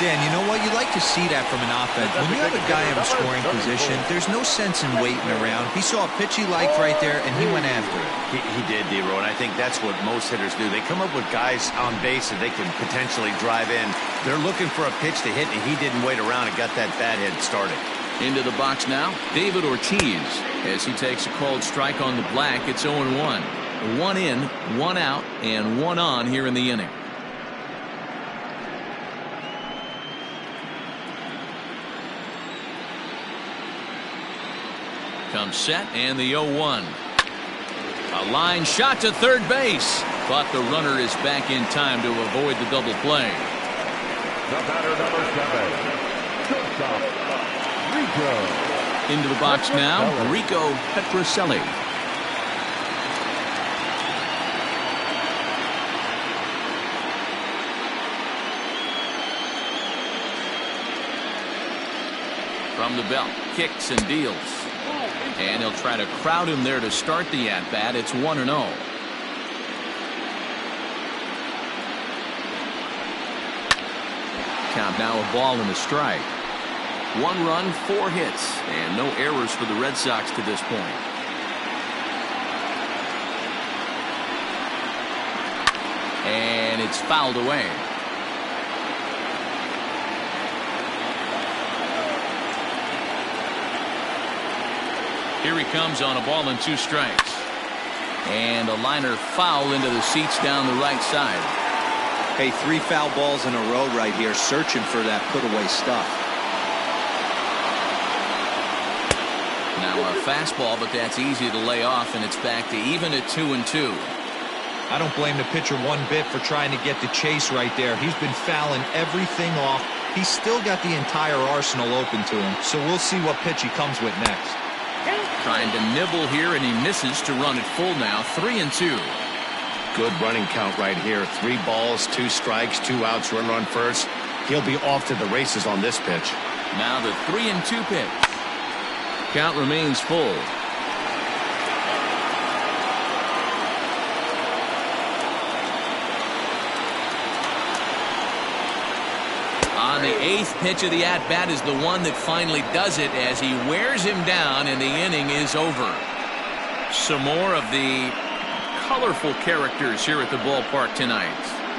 Dan, you know what? You like to see that from an offense. When you have a guy in a scoring position, there's no sense in waiting around. He saw a pitch he liked right there, and he went after it. He did, D-Row, and I think that's what most hitters do. They come up with guys on base that they can potentially drive in. They're looking for a pitch to hit, and he didn't wait around and got that bat hit started. Into the box now, David Ortiz. As he takes a called strike on the black, it's 0-1. 1 in, 1 out, and 1 on here in the inning. Comes set and the 0-1. A line shot to third base, but the runner is back in time to avoid the double play. The batter, number 7, shortstop, Rico. Into the box now, Rico Petrocelli. From the belt, kicks and deals. And he'll try to crowd him there to start the at-bat. It's 1-0. Count now a ball and a strike. 1 run, 4 hits, and no errors for the Red Sox to this point. And it's fouled away. Here he comes on a ball and 2 strikes. And a liner foul into the seats down the right side. Hey, 3 foul balls in a row right here, searching for that put-away stuff. Now a fastball, but that's easy to lay off, and it's back to even at 2-2. I don't blame the pitcher one bit for trying to get the chase right there. He's been fouling everything off. He's still got the entire arsenal open to him, so we'll see what pitch he comes with next. Trying to nibble here, and he misses to run it full now. 3-2. Good running count right here. 3 balls, 2 strikes, 2 outs, run first. He'll be off to the races on this pitch. Now the 3-2 pitch. Count remains full. On the 8th pitch of the at-bat is the one that finally does it as he wears him down, and the inning is over. Some more of the colorful characters here at the ballpark tonight.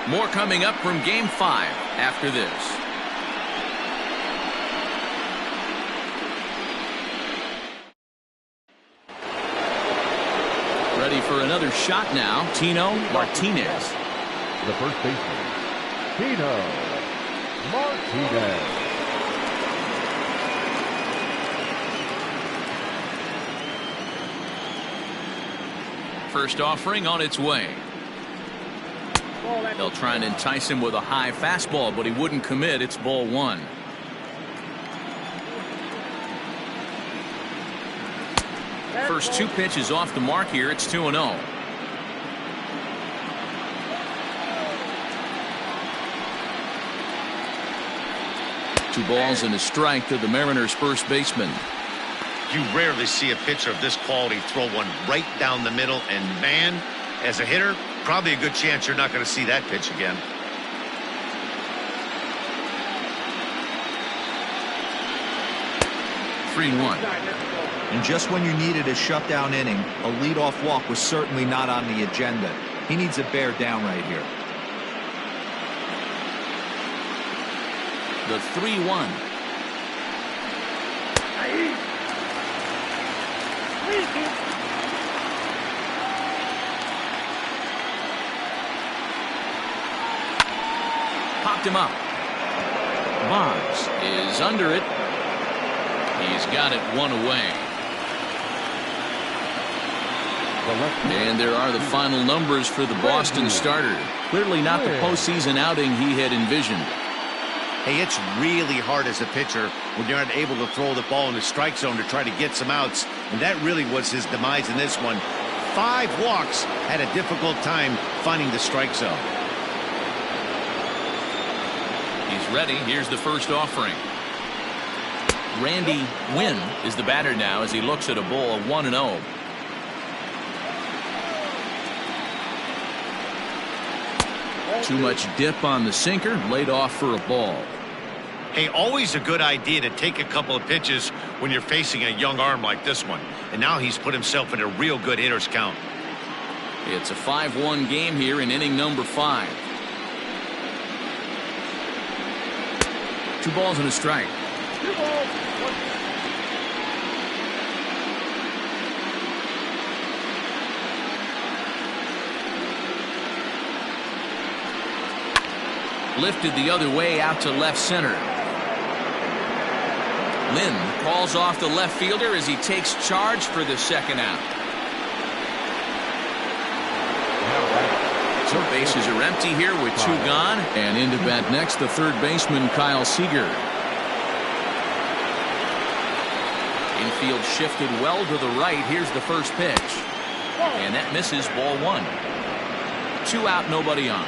More coming up from Game 5 after this. Ready for another shot now, Tino Martinez. The first baseman, Tino Martinez. First offering on its way. They'll try and entice him with a high fastball, but he wouldn't commit. It's ball 1. First 2 pitches off the mark here. It's 2-0. 2 balls and a strike to the Mariners' first baseman. You rarely see a pitcher of this quality throw one right down the middle, and man, as a hitter, probably a good chance you're not going to see that pitch again. Three and 1. And just when you needed a shutdown inning, a leadoff walk was certainly not on the agenda. He needs a bear down right here. The 3-1. Popped him up. Bonds is under it. He's got it 1 away. And there are the final numbers for the Boston starter. Clearly not the postseason outing he had envisioned. Hey, it's really hard as a pitcher when you're not able to throw the ball in the strike zone to try to get some outs, and that really was his demise in this one. 5 walks, had a difficult time finding the strike zone. He's ready. Here's the first offering. Randy Wynn is the batter now as he looks at a ball 1-0. Too much dip on the sinker, laid off for a ball. Hey, always a good idea to take a couple of pitches when you're facing a young arm like this one. And now he's put himself in a real good hitter's count. It's a 5-1 game here in inning number 5. 2 balls and a strike. Lifted the other way out to left center. Lynn calls off the left fielder as he takes charge for the second out. So bases are empty here with 2 gone. And into bat next, the third baseman, Kyle Seager. Infield shifted well to the right. Here's the first pitch. And that misses, ball 1. 2 out, nobody on.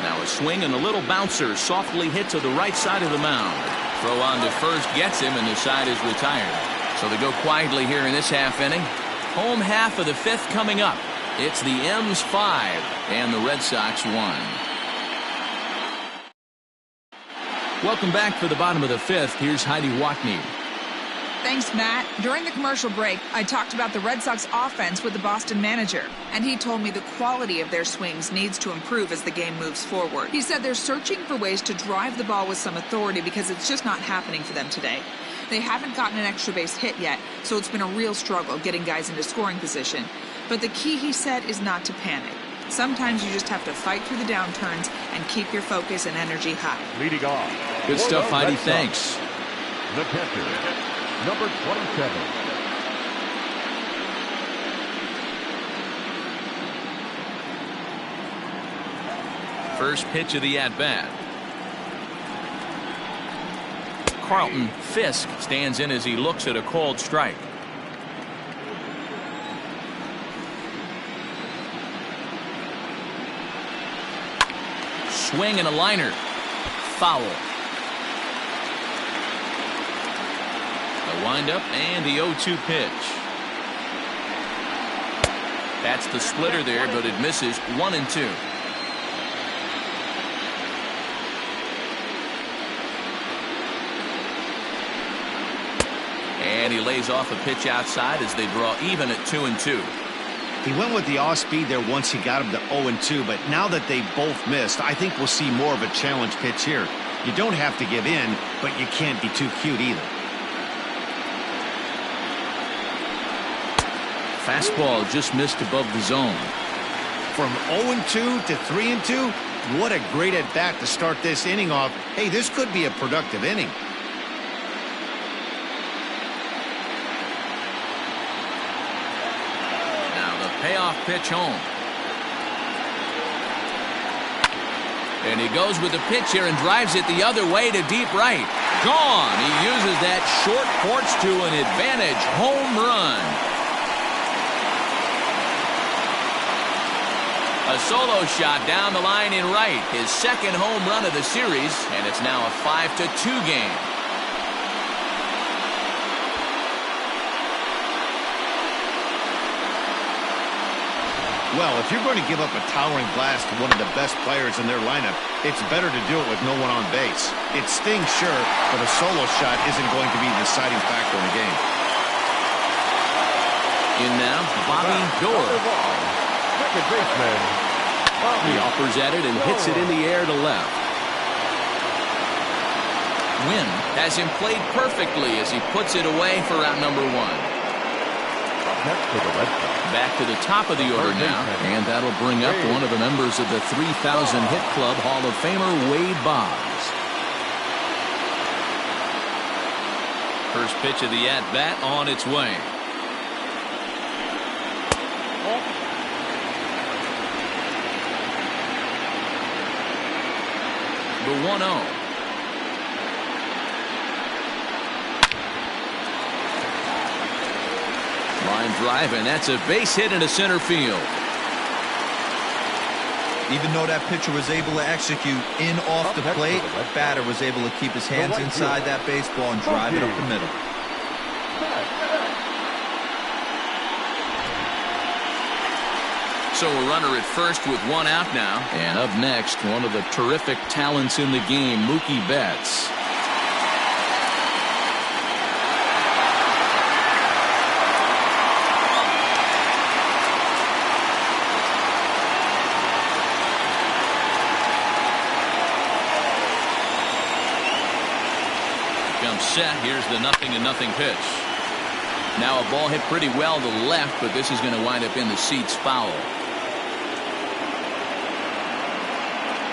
Now a swing and a little bouncer softly hit to the right side of the mound. Throw on to first gets him, and the side is retired. So they go quietly here in this half inning. Home half of the 5th coming up. It's the M's 5 and the Red Sox 1. Welcome back for the bottom of the 5th. Here's Heidi Watney. Thanks, Matt. During the commercial break, I talked about the Red Sox offense with the Boston manager, and he told me the quality of their swings needs to improve as the game moves forward. He said they're searching for ways to drive the ball with some authority because it's just not happening for them today. They haven't gotten an extra base hit yet, so it's been a real struggle getting guys into scoring position. But the key, he said, is not to panic. Sometimes you just have to fight through the downturns and keep your focus and energy high. Leading off. Good stuff, Heidi. Thanks. The catcher, number 27. First pitch of the at-bat. Carlton Fisk stands in as he looks at a called strike. Swing and a liner. Foul. The windup and the 0-2 pitch. That's the splitter there, but it misses. 1-2. And he lays off a pitch outside as they draw even at 2-2. He went with the off-speed there once he got him to 0-2, but now that they both missed, I think we'll see more of a challenge pitch here. You don't have to give in, but you can't be too cute either. Fastball just missed above the zone. From 0-2 to 3-2, what a great at-bat to start this inning off. Hey, this could be a productive inning. Payoff pitch home. And he goes with the pitch here and drives it the other way to deep right. Gone. He uses that short porch to an advantage. Home run. A solo shot down the line in right. His second home run of the series, and it's now a 5-2 game. Well, if you're going to give up a towering blast to one of the best players in their lineup, it's better to do it with no one on base. It stings, sure, but a solo shot isn't going to be the deciding factor in the game. In now, Bobby Doerr. Second baseman. He offers at it and hits it in the air to left. Wynn has him played perfectly as he puts it away for out number one. Next to the Red Sox. Back to the top of the order now, and that'll bring up one of the members of the 3,000 hit club, Hall of Famer Wade Boggs. First pitch of the at-bat on its way. The 1-0. Line drive, and that's a base hit into center field. Even though that pitcher was able to execute in off the plate, batter was able to keep his hands inside that baseball and drive it up the middle. So a runner at first with one out now. And up next, one of the terrific talents in the game, Mookie Betts. Set. Here's the 0-0 pitch. Now a ball hit pretty well to the left, but this is going to wind up in the seats foul.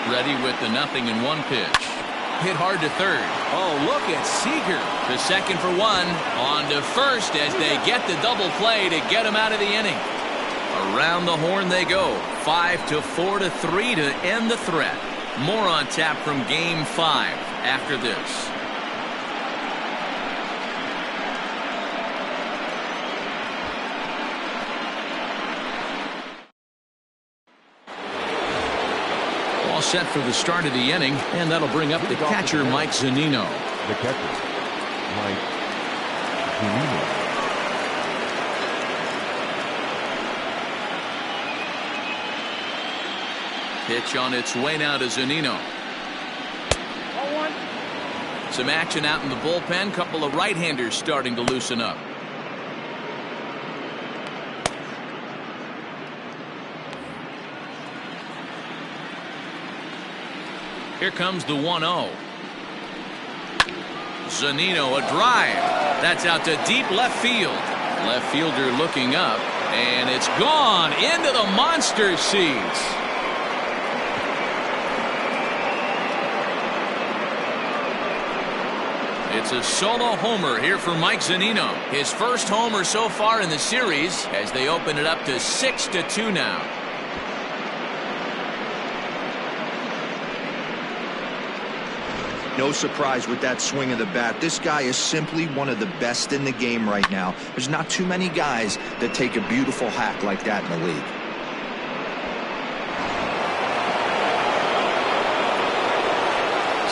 Ready with the 0-1 pitch. Hit hard to third. Oh, look at Seager. The second for one. On to first as they get the double play to get him out of the inning. Around the horn they go. 5-4-3 to end the threat. More on tap from Game 5 after this. Set for the start of the inning, and that'll bring up the catcher, Mike Zunino. The catcher, Mike Zunino. Pitch on its way now to Zunino. Some action out in the bullpen. Couple of right-handers starting to loosen up. Here comes the 1-0. Zunino, a drive. That's out to deep left field. Left fielder looking up, and it's gone into the monster seats. It's a solo homer here for Mike Zunino. His first homer so far in the series as they open it up to 6-2 now. No surprise with that swing of the bat. This guy is simply one of the best in the game right now. There's not too many guys that take a beautiful hack like that in the league.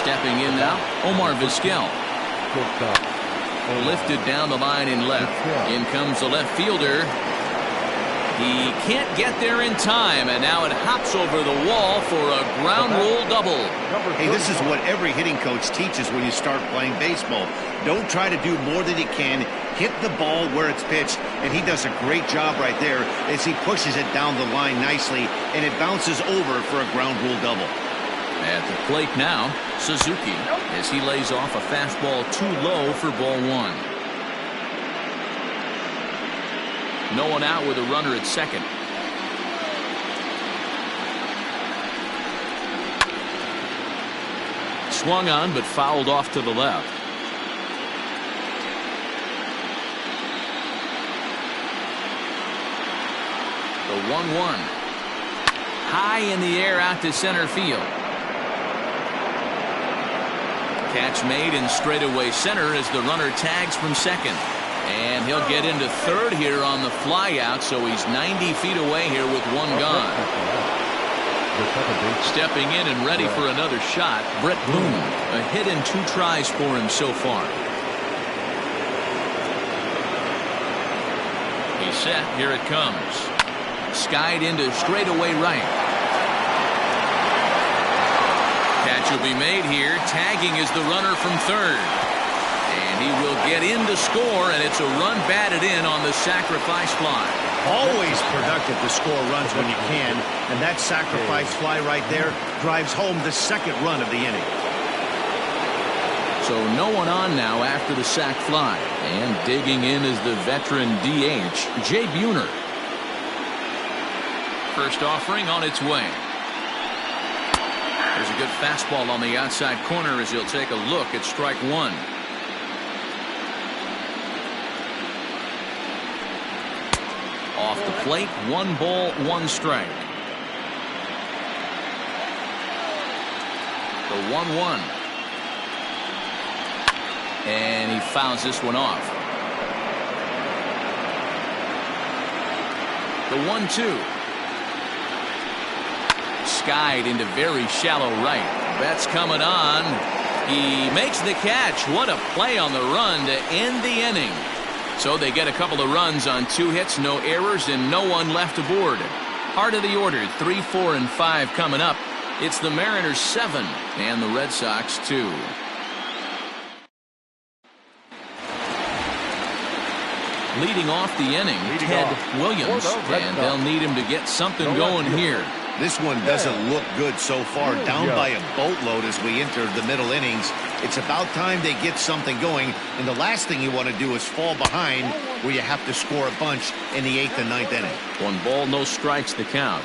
Stepping in now, Omar Vizquel. Lifted down the line in left. In comes the left fielder. He can't get there in time, and now it hops over the wall for a ground rule double. Hey, this is what every hitting coach teaches when you start playing baseball. Don't try to do more than you can. Hit the ball where it's pitched, and he does a great job right there as he pushes it down the line nicely, and it bounces over for a ground rule double. At the plate now, Suzuki, as he lays off a fastball too low for ball one. No one out with a runner at second. Swung on, but fouled off to the left. The 1-1. High in the air out to center field. Catch made in straightaway center as the runner tags from second. And he'll get into third here on the flyout, so he's 90 feet away here with one gone. the second base. Stepping in and ready for another shot, Brett Boone. A hit in 2 tries for him so far. He's set. Here it comes. Skied into straightaway right. Catch will be made here. Tagging is the runner from third. And he will get in to score, and it's a run batted in on the sacrifice fly. Always productive to score runs when you can, and that sacrifice fly right there drives home the second run of the inning. So no one on now after the sac fly, and digging in is the veteran DH, Jay Buhner. First offering on its way. There's a good fastball on the outside corner as he'll take a look at strike one. Off the plate, 1 ball, 1 strike. The 1-1. And he fouls this one off. The 1-2. Skied into very shallow right. Betts coming on. He makes the catch. What a play on the run to end the inning. So they get a couple of runs on 2 hits, no errors, and no one left aboard. Heart of the order, 3, 4, and 5 coming up. It's the Mariners 7 and the Red Sox 2. Leading off the inning, Ted Williams, and they'll need him to get something going here. This one doesn't look good so far. Down by a boatload as we enter the middle innings. It's about time they get something going, and the last thing you want to do is fall behind where you have to score a bunch in the 8th and 9th inning. 1 ball, no strikes to count.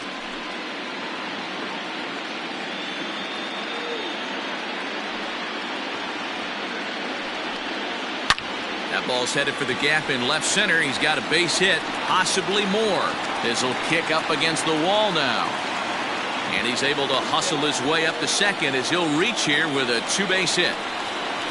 That ball's headed for the gap in left center. He's got a base hit, possibly more. This will kick up against the wall now. And he's able to hustle his way up to second as he'll reach here with a 2-base hit.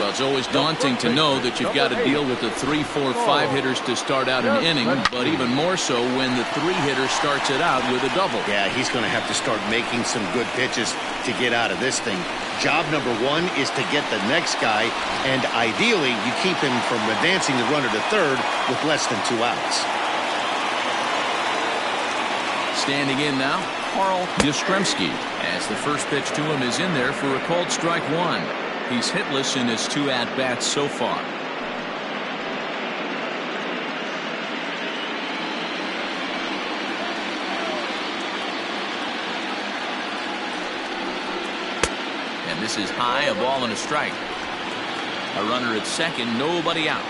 Well, it's always daunting to know that you've got to deal with the 3, 4, 5 hitters to start out an inning, but even more so when the 3-hitter starts it out with a double. Yeah, he's going to have to start making some good pitches to get out of this thing. Job number 1 is to get the next guy, and ideally you keep him from advancing the runner to third with less than 2 outs. Standing in now, Carl Yastrzemski, as the first pitch to him is in there for a called strike 1. He's hitless in his 2 at-bats so far. And this is high, a ball and a strike. A runner at second, nobody out.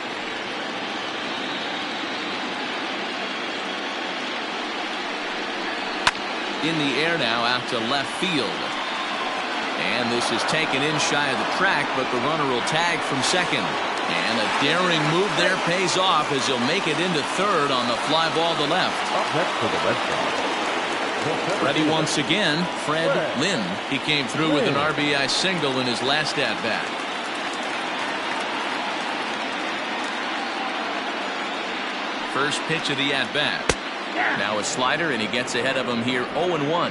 In the air now out to left field. And this is taken in shy of the track, but the runner will tag from second. And a daring move there pays off as he'll make it into third on the fly ball to left. Up next for the Red Sox. Ready once again, Fred Lynn. He came through with an RBI single in his last at-bat. First pitch of the at-bat. Now a slider, and he gets ahead of him here 0-1.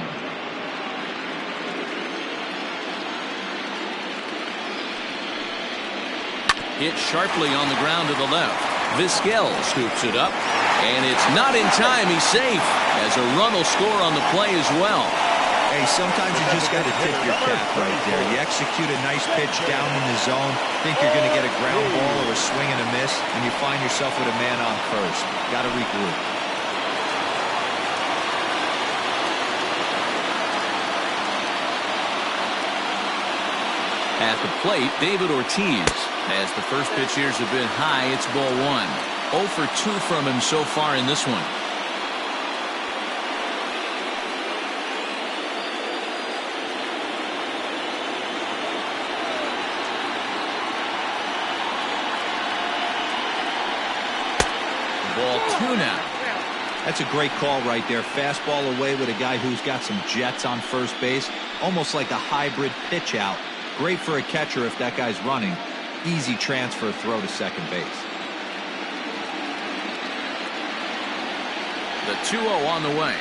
Hit sharply on the ground to the left. Vizquel scoops it up, and it's not in time. He's safe as a run will score on the play as well. Hey, sometimes you just got to tip your cap right there. You execute a nice pitch down in the zone, think you're going to get a ground ball or a swing and a miss, and you find yourself with a man on first. Got to regroup. At the plate, David Ortiz. As the first pitch here's a bit high, it's ball 1. 0 for 2 from him so far in this one. Ball 2 now. That's a great call right there. Fastball away with a guy who's got some jets on first base. Almost like a hybrid pitch out. Great for a catcher if that guy's running. Easy transfer throw to second base. The 2-0 on the way.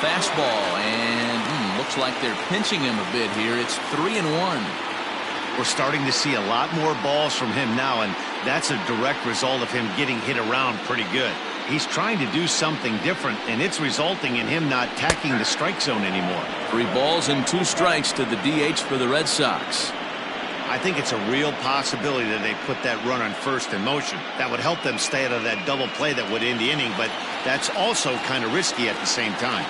fastball, and looks like they're pinching him a bit here. It's 3-1. We're starting to see a lot more balls from him now, and that's a direct result of him getting hit around pretty good. He's trying to do something different, and it's resulting in him not tacking the strike zone anymore. 3 balls and 2 strikes to the DH for the Red Sox. I think it's a real possibility that they put that run on first in motion. That would help them stay out of that double play that would end the inning, but that's also kind of risky at the same time.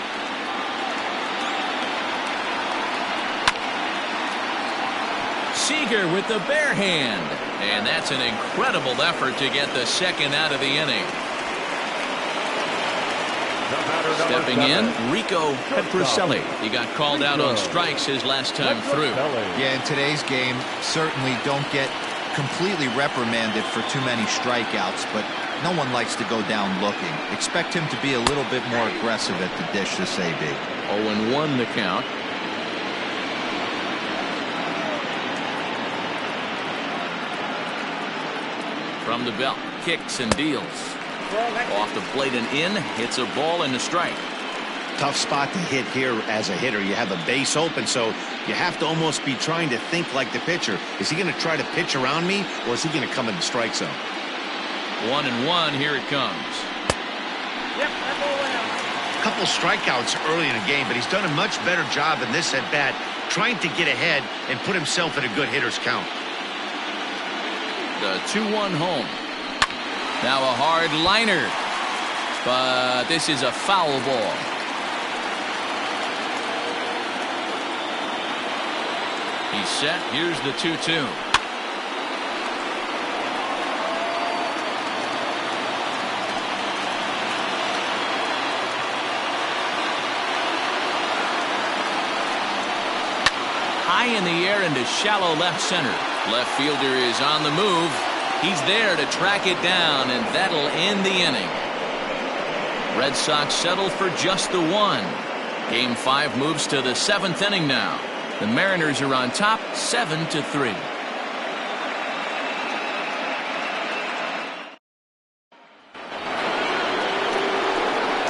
Seager with the bare hand, and that's an incredible effort to get the second out of the inning. Stepping in, Rico Petrocelli. He got called out on strikes his last time through. Yeah, in today's game, certainly don't get completely reprimanded for too many strikeouts, but no one likes to go down looking. Expect him to be a little bit more aggressive at the dish this AB. 0-1 the count. From the belt, kicks and deals. Off the plate and in, hits a ball and a strike. Tough spot to hit here as a hitter. You have a base open, so you have to almost be trying to think like the pitcher. Is he going to try to pitch around me, or is he going to come in the strike zone? 1-1, here it comes. A couple strikeouts early in the game, but he's done a much better job in this at-bat trying to get ahead and put himself in a good hitter's count. The 2-1 home. Now a hard liner, but this is a foul ball. He's set. Here's the 2-2. High in the air into shallow left center. Left fielder is on the move. He's there to track it down, and that'll end the inning. Red Sox settle for just the 1. Game 5 moves to the 7th inning now. The Mariners are on top 7-3.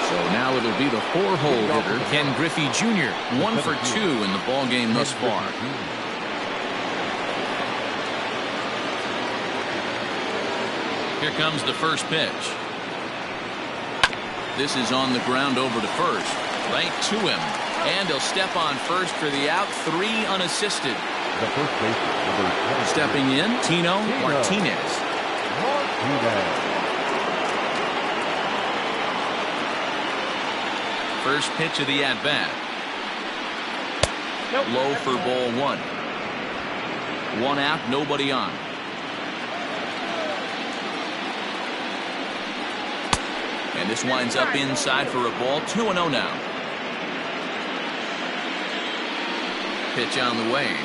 So now it'll be the 4-hole hitter, Ken Griffey Jr. 1 for 2 in the ball game thus far. Here comes the first pitch. This is on the ground over to first. Right to him. And he'll step on first for the out. 3 unassisted. The first baseman, number 20. Stepping in, Tino Martinez. First pitch of the at-bat. Low for ball 1. 1 out, nobody on. And this winds up inside for a ball. 2-0 now. Pitch on the way.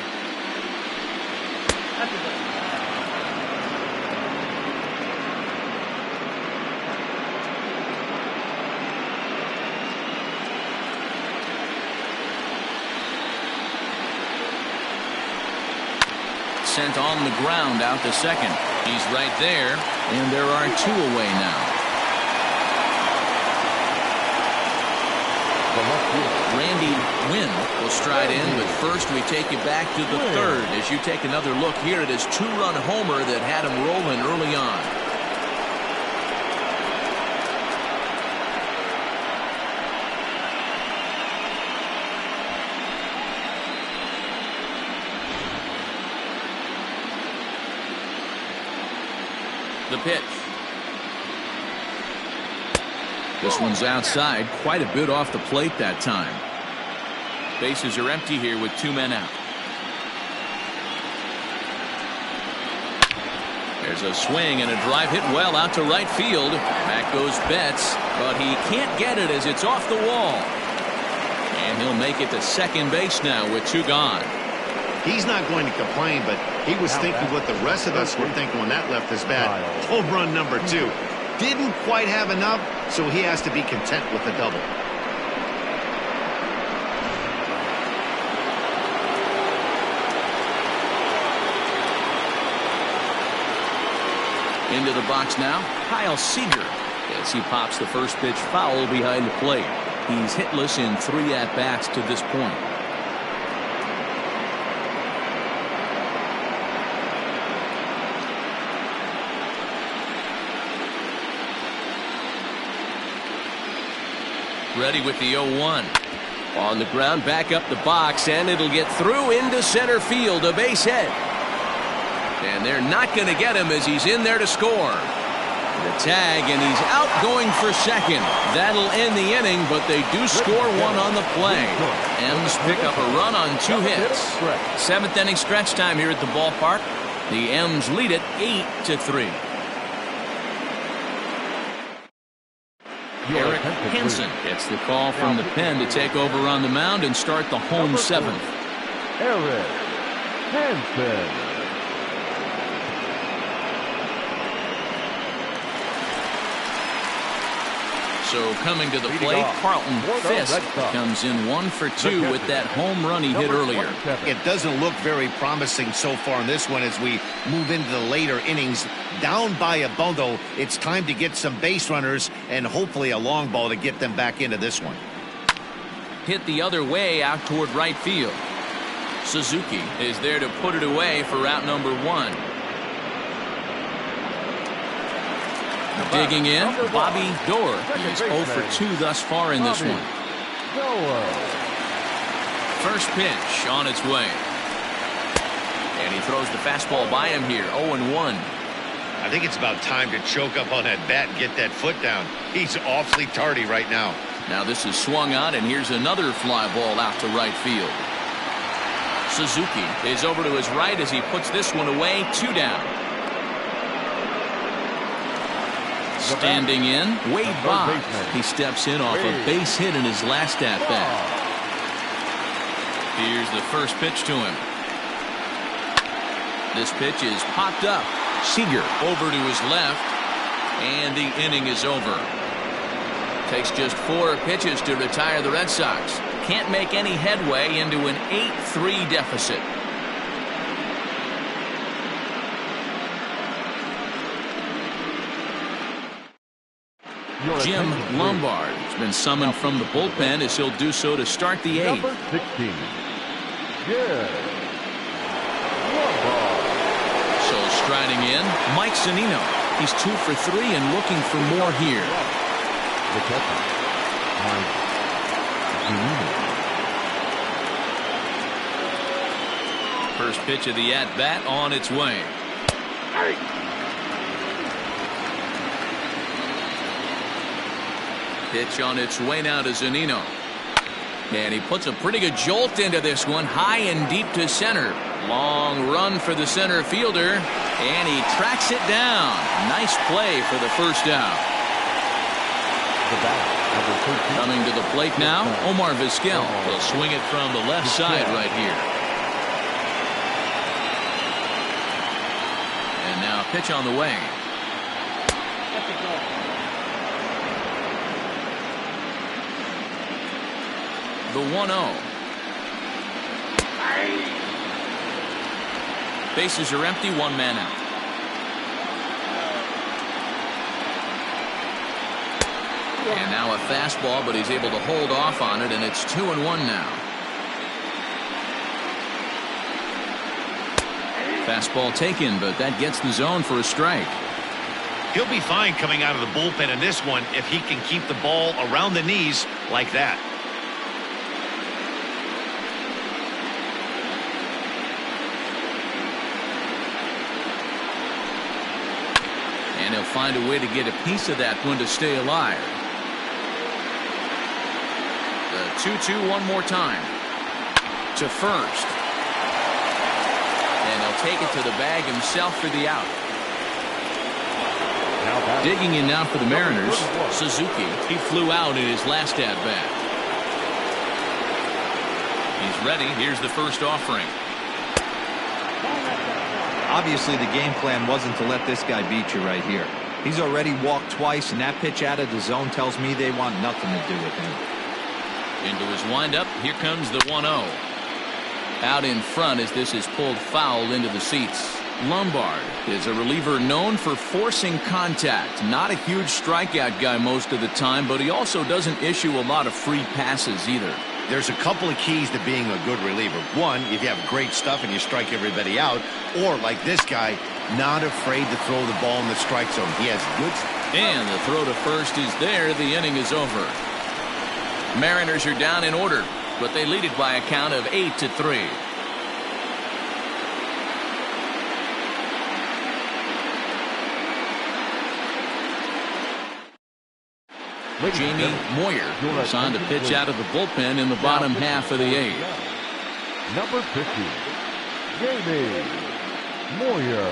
Sent on the ground out to second. He's right there, and there are 2 away now. Randy Wynn will stride in, but first we take you back to the 3rd as you take another look here at his 2-run homer that had him rolling early on. The pitch. This one's outside, quite a bit off the plate that time. Bases are empty here with 2 men out. There's a swing and a drive hit well out to right field. Back goes Betts, but he can't get it as it's off the wall. And he'll make it to second base now with 2 gone. He's not going to complain, but he was thinking what the rest of us were thinking when that left his bat. Home run number 2. Didn't quite have enough, so he has to be content with the double. Into the box now, Kyle Seager, as he pops the first pitch foul behind the plate. He's hitless in 3 at-bats to this point. Ready with the 0-1. On the ground, back up the box, and it'll get through into center field, a base hit. And they're not going to get him as he's in there to score. The tag, and he's out going for second. That'll end the inning, but they do score one on the play. M's pick up a run on 2 hits. 7th inning stretch time here at the ballpark. The M's lead it 8-3. Eric Hansen gets the call from the pen to take over on the mound and start the home 7th. Eric Hansen. So coming to the plate, Carlton Fisk comes in 1 for 2 with that home run he hit earlier. It doesn't look very promising so far in this one as we move into the later innings. Down by a bundle, it's time to get some base runners and hopefully a long ball to get them back into this one. Hit the other way out toward right field. Suzuki is there to put it away for out number 1. Digging in, Bobby Doerr. He's 0 for 2 thus far in this one. First pitch on its way. And he throws the fastball by him here, 0-1. I think it's about time to choke up on that bat and get that foot down. He's awfully tardy right now. Now this is swung on, and here's another fly ball out to right field. Suzuki is over to his right as he puts this one away, 2 down. Standing in, Wade Boggs. He steps in off a base hit in his last at-bat. Here's the first pitch to him. This pitch is popped up. Seager over to his left, and the inning is over. Takes just 4 pitches to retire the Red Sox. Can't make any headway into an 8-3 deficit. Jim Lombard has been summoned from the bullpen as he'll do so to start the 8th. Number 16. Jim Lombard. So striding in, Mike Zunino. He's 2 for 3 and looking for more here. The catcher, Mike Zunino. First pitch of the at-bat on its way. Pitch on its way now to Zunino. And he puts a pretty good jolt into this one, high and deep to center. Long run for the center fielder, and he tracks it down. Nice play for the first out. Coming to the plate now, Omar Vizquel will swing it from the left side right here. And now pitch on the way. The 1-0. Bases are empty, 1 man out. And now a fastball, but he's able to hold off on it, and it's 2-1 now. Fastball taken, but that gets the zone for a strike. He'll be fine coming out of the bullpen in this one if he can keep the ball around the knees like that. And he'll find a way to get a piece of that one to stay alive. The 2-2 one more time. To first. And he'll take it to the bag himself for the out. Digging in now for the Mariners, Suzuki. He flew out in his last at-bat. He's ready. Here's the first offering. Obviously, the game plan wasn't to let this guy beat you right here. He's already walked twice, and that pitch out of the zone tells me they want nothing to do with him. Into his windup, here comes the 1-0. Out in front as this is pulled foul into the seats. Lombard is a reliever known for forcing contact. Not a huge strikeout guy most of the time, but he also doesn't issue a lot of free passes either. There's a couple of keys to being a good reliever. One, if you have great stuff and you strike everybody out, or like this guy, not afraid to throw the ball in the strike zone. He has good. And the throw to first is there. The inning is over. Mariners are down in order, but they lead it by a count of 8-3. Jamie Moyer is on to pitch out of the bullpen in the bottom half of the eighth. Number 50, Jamie Moyer.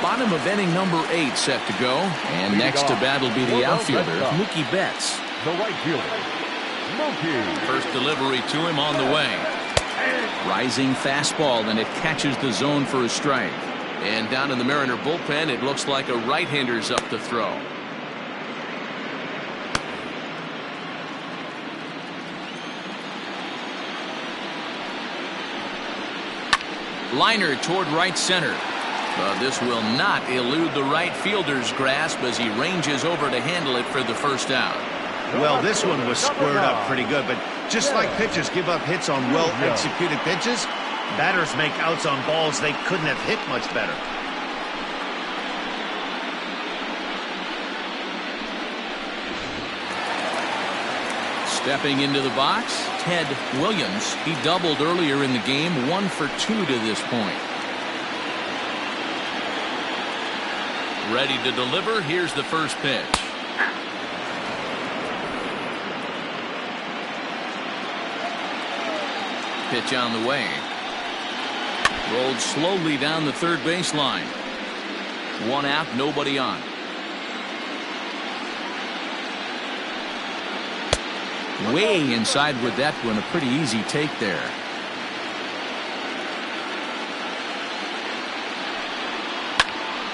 Bottom of inning number 8 set to go. And next to bat will be the outfielder, Mookie Betts. The right fielder, Mookie. First delivery to him on the way. Rising fastball, and it catches the zone for a strike. And down in the Mariner bullpen, it looks like a right-hander's up to throw. Liner toward right center. But this will not elude the right fielder's grasp as he ranges over to handle it for the first out. Well, this one was squared up pretty good, but just like pitchers give up hits on well-executed pitches, batters make outs on balls they couldn't have hit much better. Stepping into the box, Ted Williams. He doubled earlier in the game, 1 for 2 to this point. Ready to deliver. Here's the first pitch. Pitch on the way. Rolled slowly down the third baseline. 1 out, nobody on. Way inside with that one. A pretty easy take there.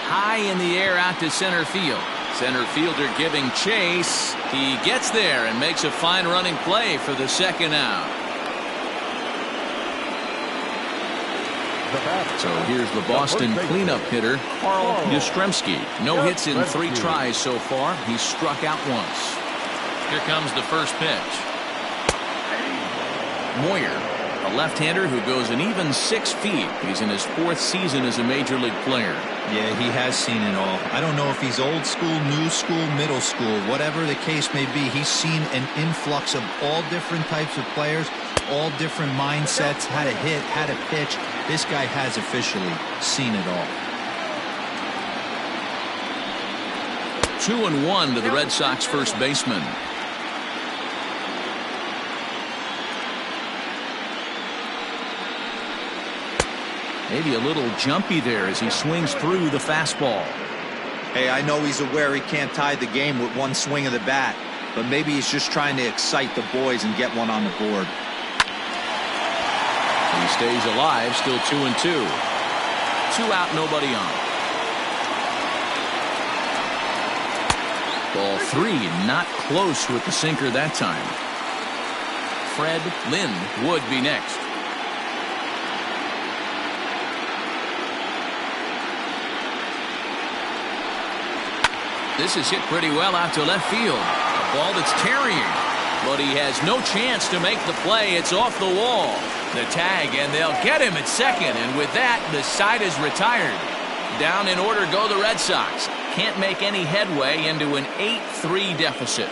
High in the air out to center field. Center fielder giving chase. He gets there and makes a fine running play for the second out. So here's the Boston cleanup hitter, Carl Yastrzemski. No hits in 3 tries so far. He's struck out once. Here comes the first pitch. Moyer, a left-hander who goes an even 6 feet. He's in his 4th season as a major league player. Yeah, he has seen it all. I don't know if he's old school, new school, middle school, whatever the case may be. He's seen an influx of all different types of players, all different mindsets, how to hit, how to pitch. This guy has officially seen it all. 2-1 to the Red Sox first baseman. Maybe a little jumpy there as he swings through the fastball. Hey, I know he's aware he can't tie the game with 1 swing of the bat, but maybe he's just trying to excite the boys and get one on the board. He stays alive, still 2-2. 2 out, nobody on. Ball 3, not close with the sinker that time. Fred Lynn would be next. This is hit pretty well out to left field. A ball that's carrying, but he has no chance to make the play. It's off the wall. The tag, and they'll get him at second. And with that, the side is retired. Down in order go the Red Sox. Can't make any headway into an 8-3 deficit.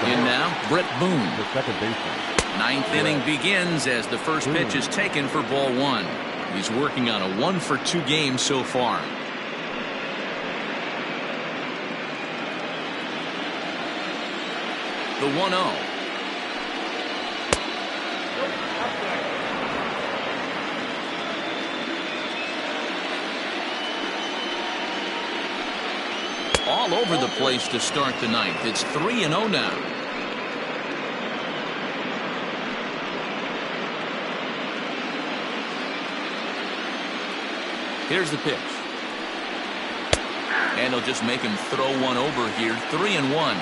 In now, Brett Boone. The second baseman. 9th inning begins as the first pitch is taken for ball 1. He's working on a 1 for 2 game so far. The 1-0. All over the place to start the 9th. It's 3-0 now. Here's the pitch. And he'll just make him throw one over here. 3-1.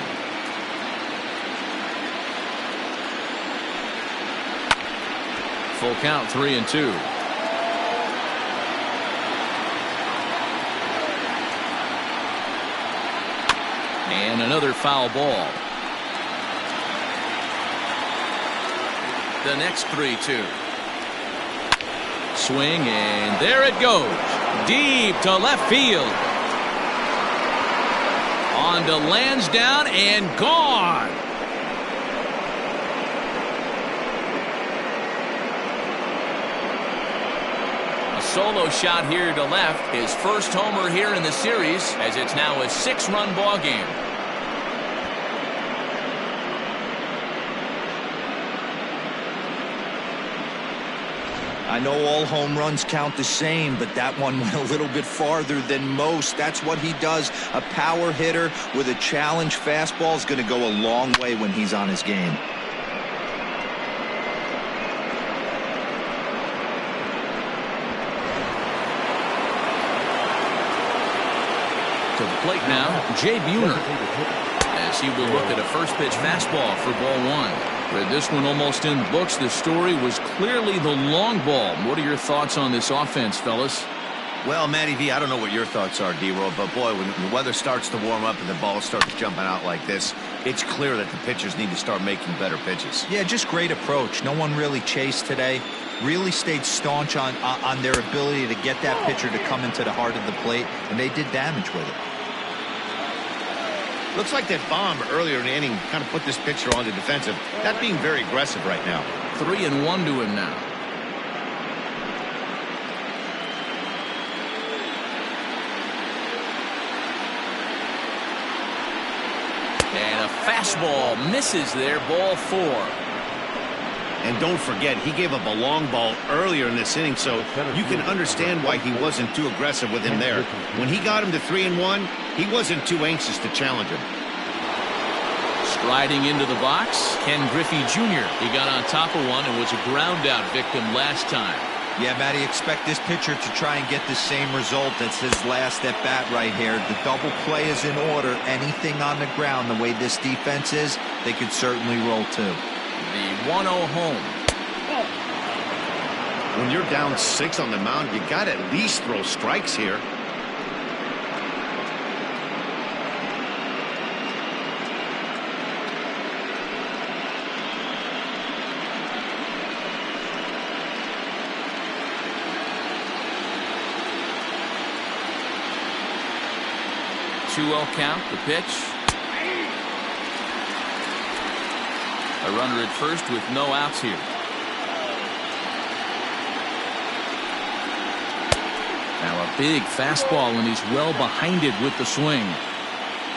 Full count, 3-2. And another foul ball. The next 3-2. Swing, and there it goes. Deep to left field. On to Lansdowne and gone. A solo shot here to left. His first homer here in the series, as it's now a 6-run ball game. I know all home runs count the same, but that one went a little bit farther than most. That's what he does. A power hitter with a challenge fastball is going to go a long way when he's on his game. To the plate now, Jay Buhner, as he will look at a first pitch fastball for ball one. With this one almost in the books, the story was clearly the long ball. What are your thoughts on this offense, fellas? Well, Matty V, I don't know what your thoughts are, D-Roll, but boy, when the weather starts to warm up and the ball starts jumping out like this, it's clear that the pitchers need to start making better pitches. Yeah, just great approach. No one really chased today. Really stayed staunch on their ability to get that pitcher to come into the heart of the plate, and they did damage with it. Looks like that bomb earlier in the inning kind of put this pitcher on the defensive. Not being very aggressive right now. 3-1 to him now. And a fastball misses there, ball 4. And don't forget, he gave up a long ball earlier in this inning, so you can understand why he wasn't too aggressive with him there. When he got him to 3-1, he wasn't too anxious to challenge him. Striding into the box, Ken Griffey Jr. He got on top of one and was a ground-out victim last time. Yeah, Matty, expect this pitcher to try and get the same result as his last at-bat right here. The double play is in order. Anything on the ground, the way this defense is, they could certainly roll too. The 1-0 home. When you're down 6 on the mound, you got to at least throw strikes here. Count, the pitch. A runner at first with no outs here. Now a big fastball, and he's well behind it with the swing.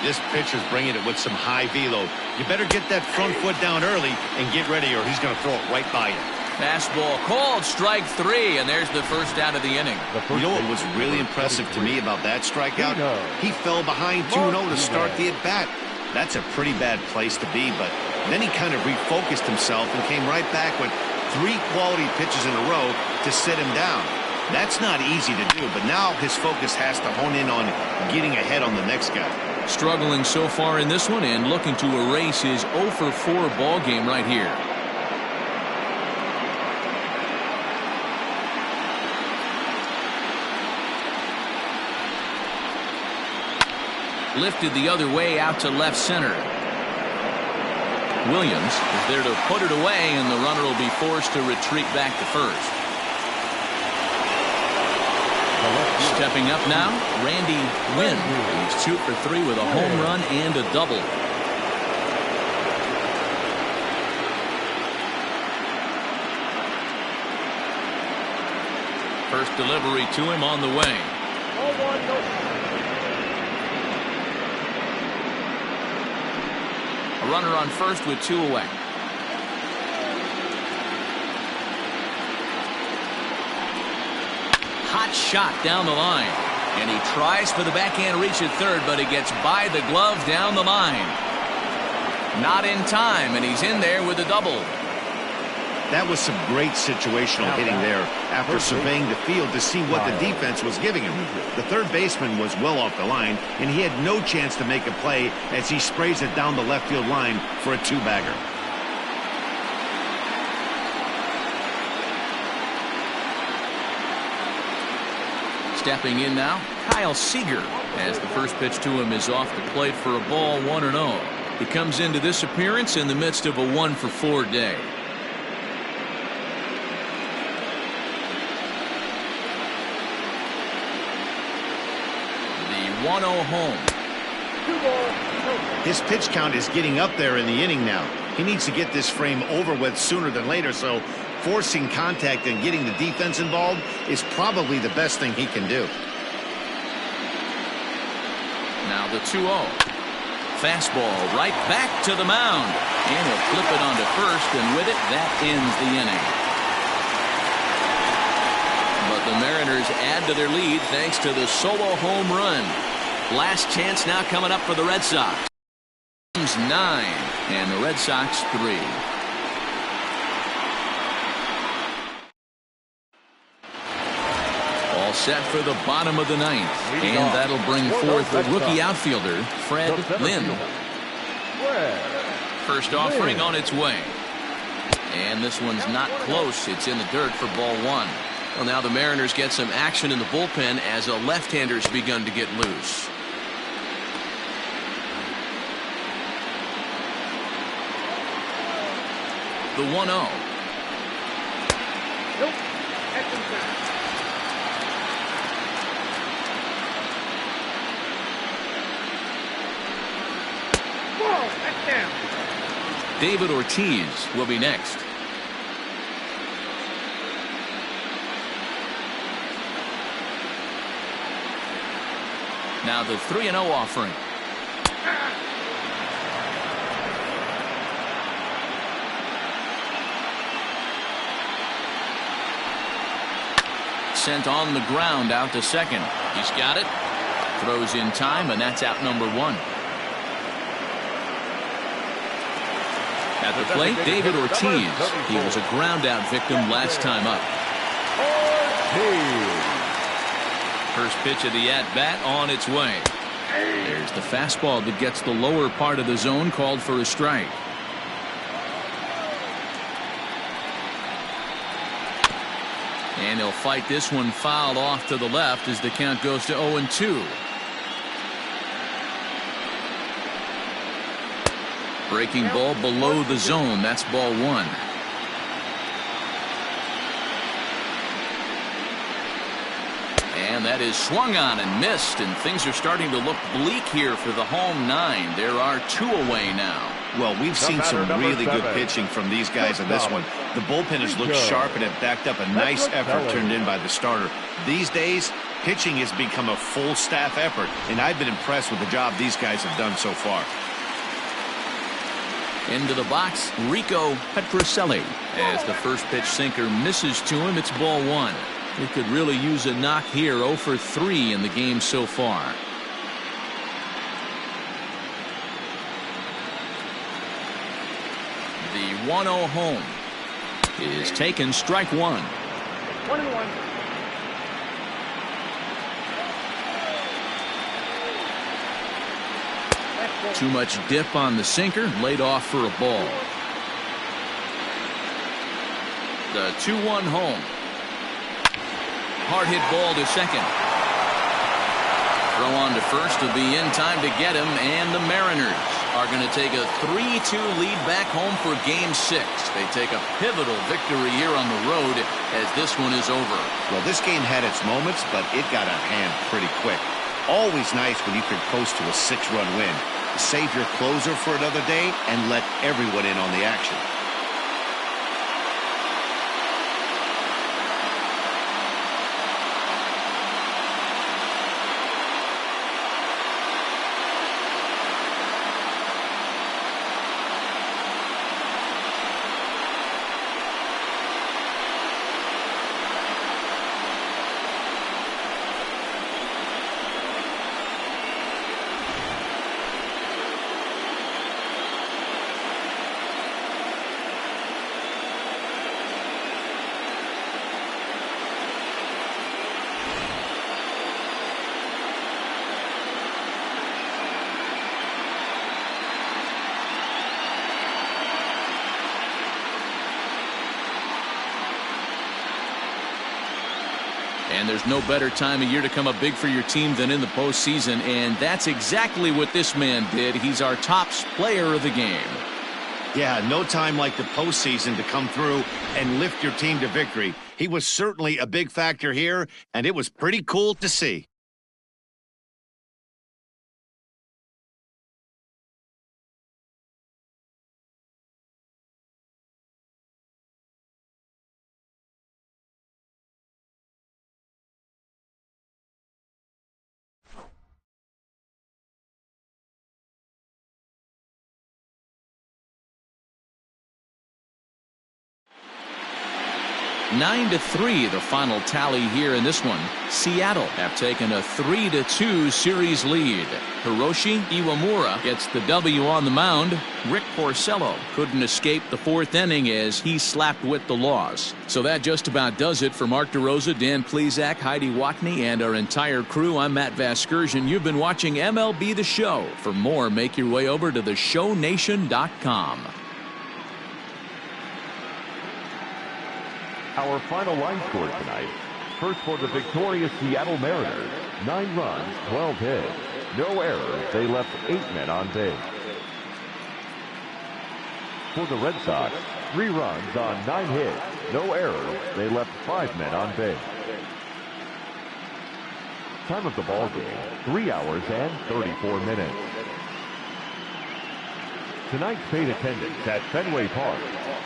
This pitcher's bringing it with some high velo. You better get that front foot down early and get ready, or he's going to throw it right by you. Fastball called, strike 3, and there's the first out of the inning. You know what was really impressive to me about that strikeout? He fell behind 2-0 to start the at-bat. That's a pretty bad place to be, but then he kind of refocused himself and came right back with 3 quality pitches in a row to sit him down. That's not easy to do, but now his focus has to hone in on getting ahead on the next guy. Struggling so far in this one and looking to erase his 0-for-4 ball game right here. Lifted the other way out to left center. Williams is there to put it away, and the runner will be forced to retreat back to first. Stepping up now, Randy Wynn. He's 2 for 3 with a home run and a double. First delivery to him on the way. A runner on first with 2 away. Hot shot down the line. And he tries for the backhand reach at third, but it gets by the glove down the line. Not in time, and he's in there with a double. That was some great situational hitting there after surveying the field to see what the defense was giving him. The third baseman was well off the line, and he had no chance to make a play as he sprays it down the left field line for a two-bagger. Stepping in now, Kyle Seager, as the first pitch to him is off the plate for a ball, 1-0. He comes into this appearance in the midst of a 1-for-4 day. The 1-0 home. His pitch count is getting up there in the inning now. He needs to get this frame over with sooner than later, so forcing contact and getting the defense involved is probably the best thing he can do. Now the 2-0. Fastball right back to the mound. And he'll flip it onto first, and with it, that ends the inning. But the Mariners add to their lead thanks to the solo home run. Last chance now coming up for the Red Sox. 9, and the Red Sox 3. All set for the bottom of the ninth, and that'll bring forth the rookie outfielder, Fred Lynn. First offering on its way. And this one's not close. It's in the dirt for ball 1. Well, now the Mariners get some action in the bullpen as a left-hander's begun to get loose. The 1-0. David Ortiz will be next. Now the 3-0 offering. Sent on the ground out to second. He's got it. Throws in time, and that's out number 1. At the plate, David Ortiz. He was a ground out victim last time up. First pitch of the at-bat on its way. There's the fastball that gets the lower part of the zone, called for a strike. And he'll fight this one fouled off to the left as the count goes to 0-2. Breaking ball below the zone. That's ball 1. And that is swung on and missed, and things are starting to look bleak here for the home 9. There are 2 away now. Well, we've seen some really good pitching from these guys in this one. The bullpen has looked sharp and have backed up a nice effort turned in by the starter. These days, pitching has become a full staff effort, and I've been impressed with the job these guys have done so far. Into the box, Rico Petrocelli. As the first pitch sinker misses to him, it's ball 1. He could really use a knock here. 0 for 3 in the game so far. The 1-0 home is taken, strike 1. 1-1. Too much dip on the sinker, laid off for a ball. The 2-1 home. Hard hit ball to second. Throw on to first will be in time to get him, and the Mariners are going to take a 3-2 lead back home for game 6. They take a pivotal victory here on the road as this one is over. Well, this game had its moments, but it got out of hand pretty quick. Always nice when you could coast to a 6-run win. Save your closer for another day and let everyone in on the action. And there's no better time of year to come up big for your team than in the postseason, and that's exactly what this man did. He's our top player of the game. Yeah, no time like the postseason to come through and lift your team to victory. He was certainly a big factor here, and it was pretty cool to see. Nine to 3, the final tally here in this one. Seattle have taken a 3-2 series lead. Hiroshi Iwamura gets the W on the mound. Rick Porcello couldn't escape the fourth inning as he slapped with the loss. So that just about does it for Mark DeRosa, Dan Plesac, Heidi Watney, and our entire crew. I'm Matt Vasgersian. You've been watching MLB The Show. For more, make your way over to theshownation.com. Our final line score tonight. First for the victorious Seattle Mariners, 9 runs, 12 hits. No errors. They left 8 men on base. For the Red Sox, 3 runs on 9 hits. No errors. They left 5 men on base. Time of the ball game, 3 hours and 34 minutes. Tonight's paid attendance at Fenway Park,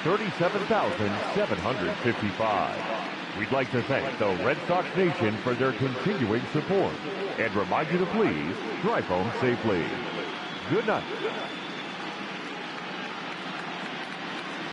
37,755. We'd like to thank the Red Sox Nation for their continuing support and remind you to please drive home safely. Good night.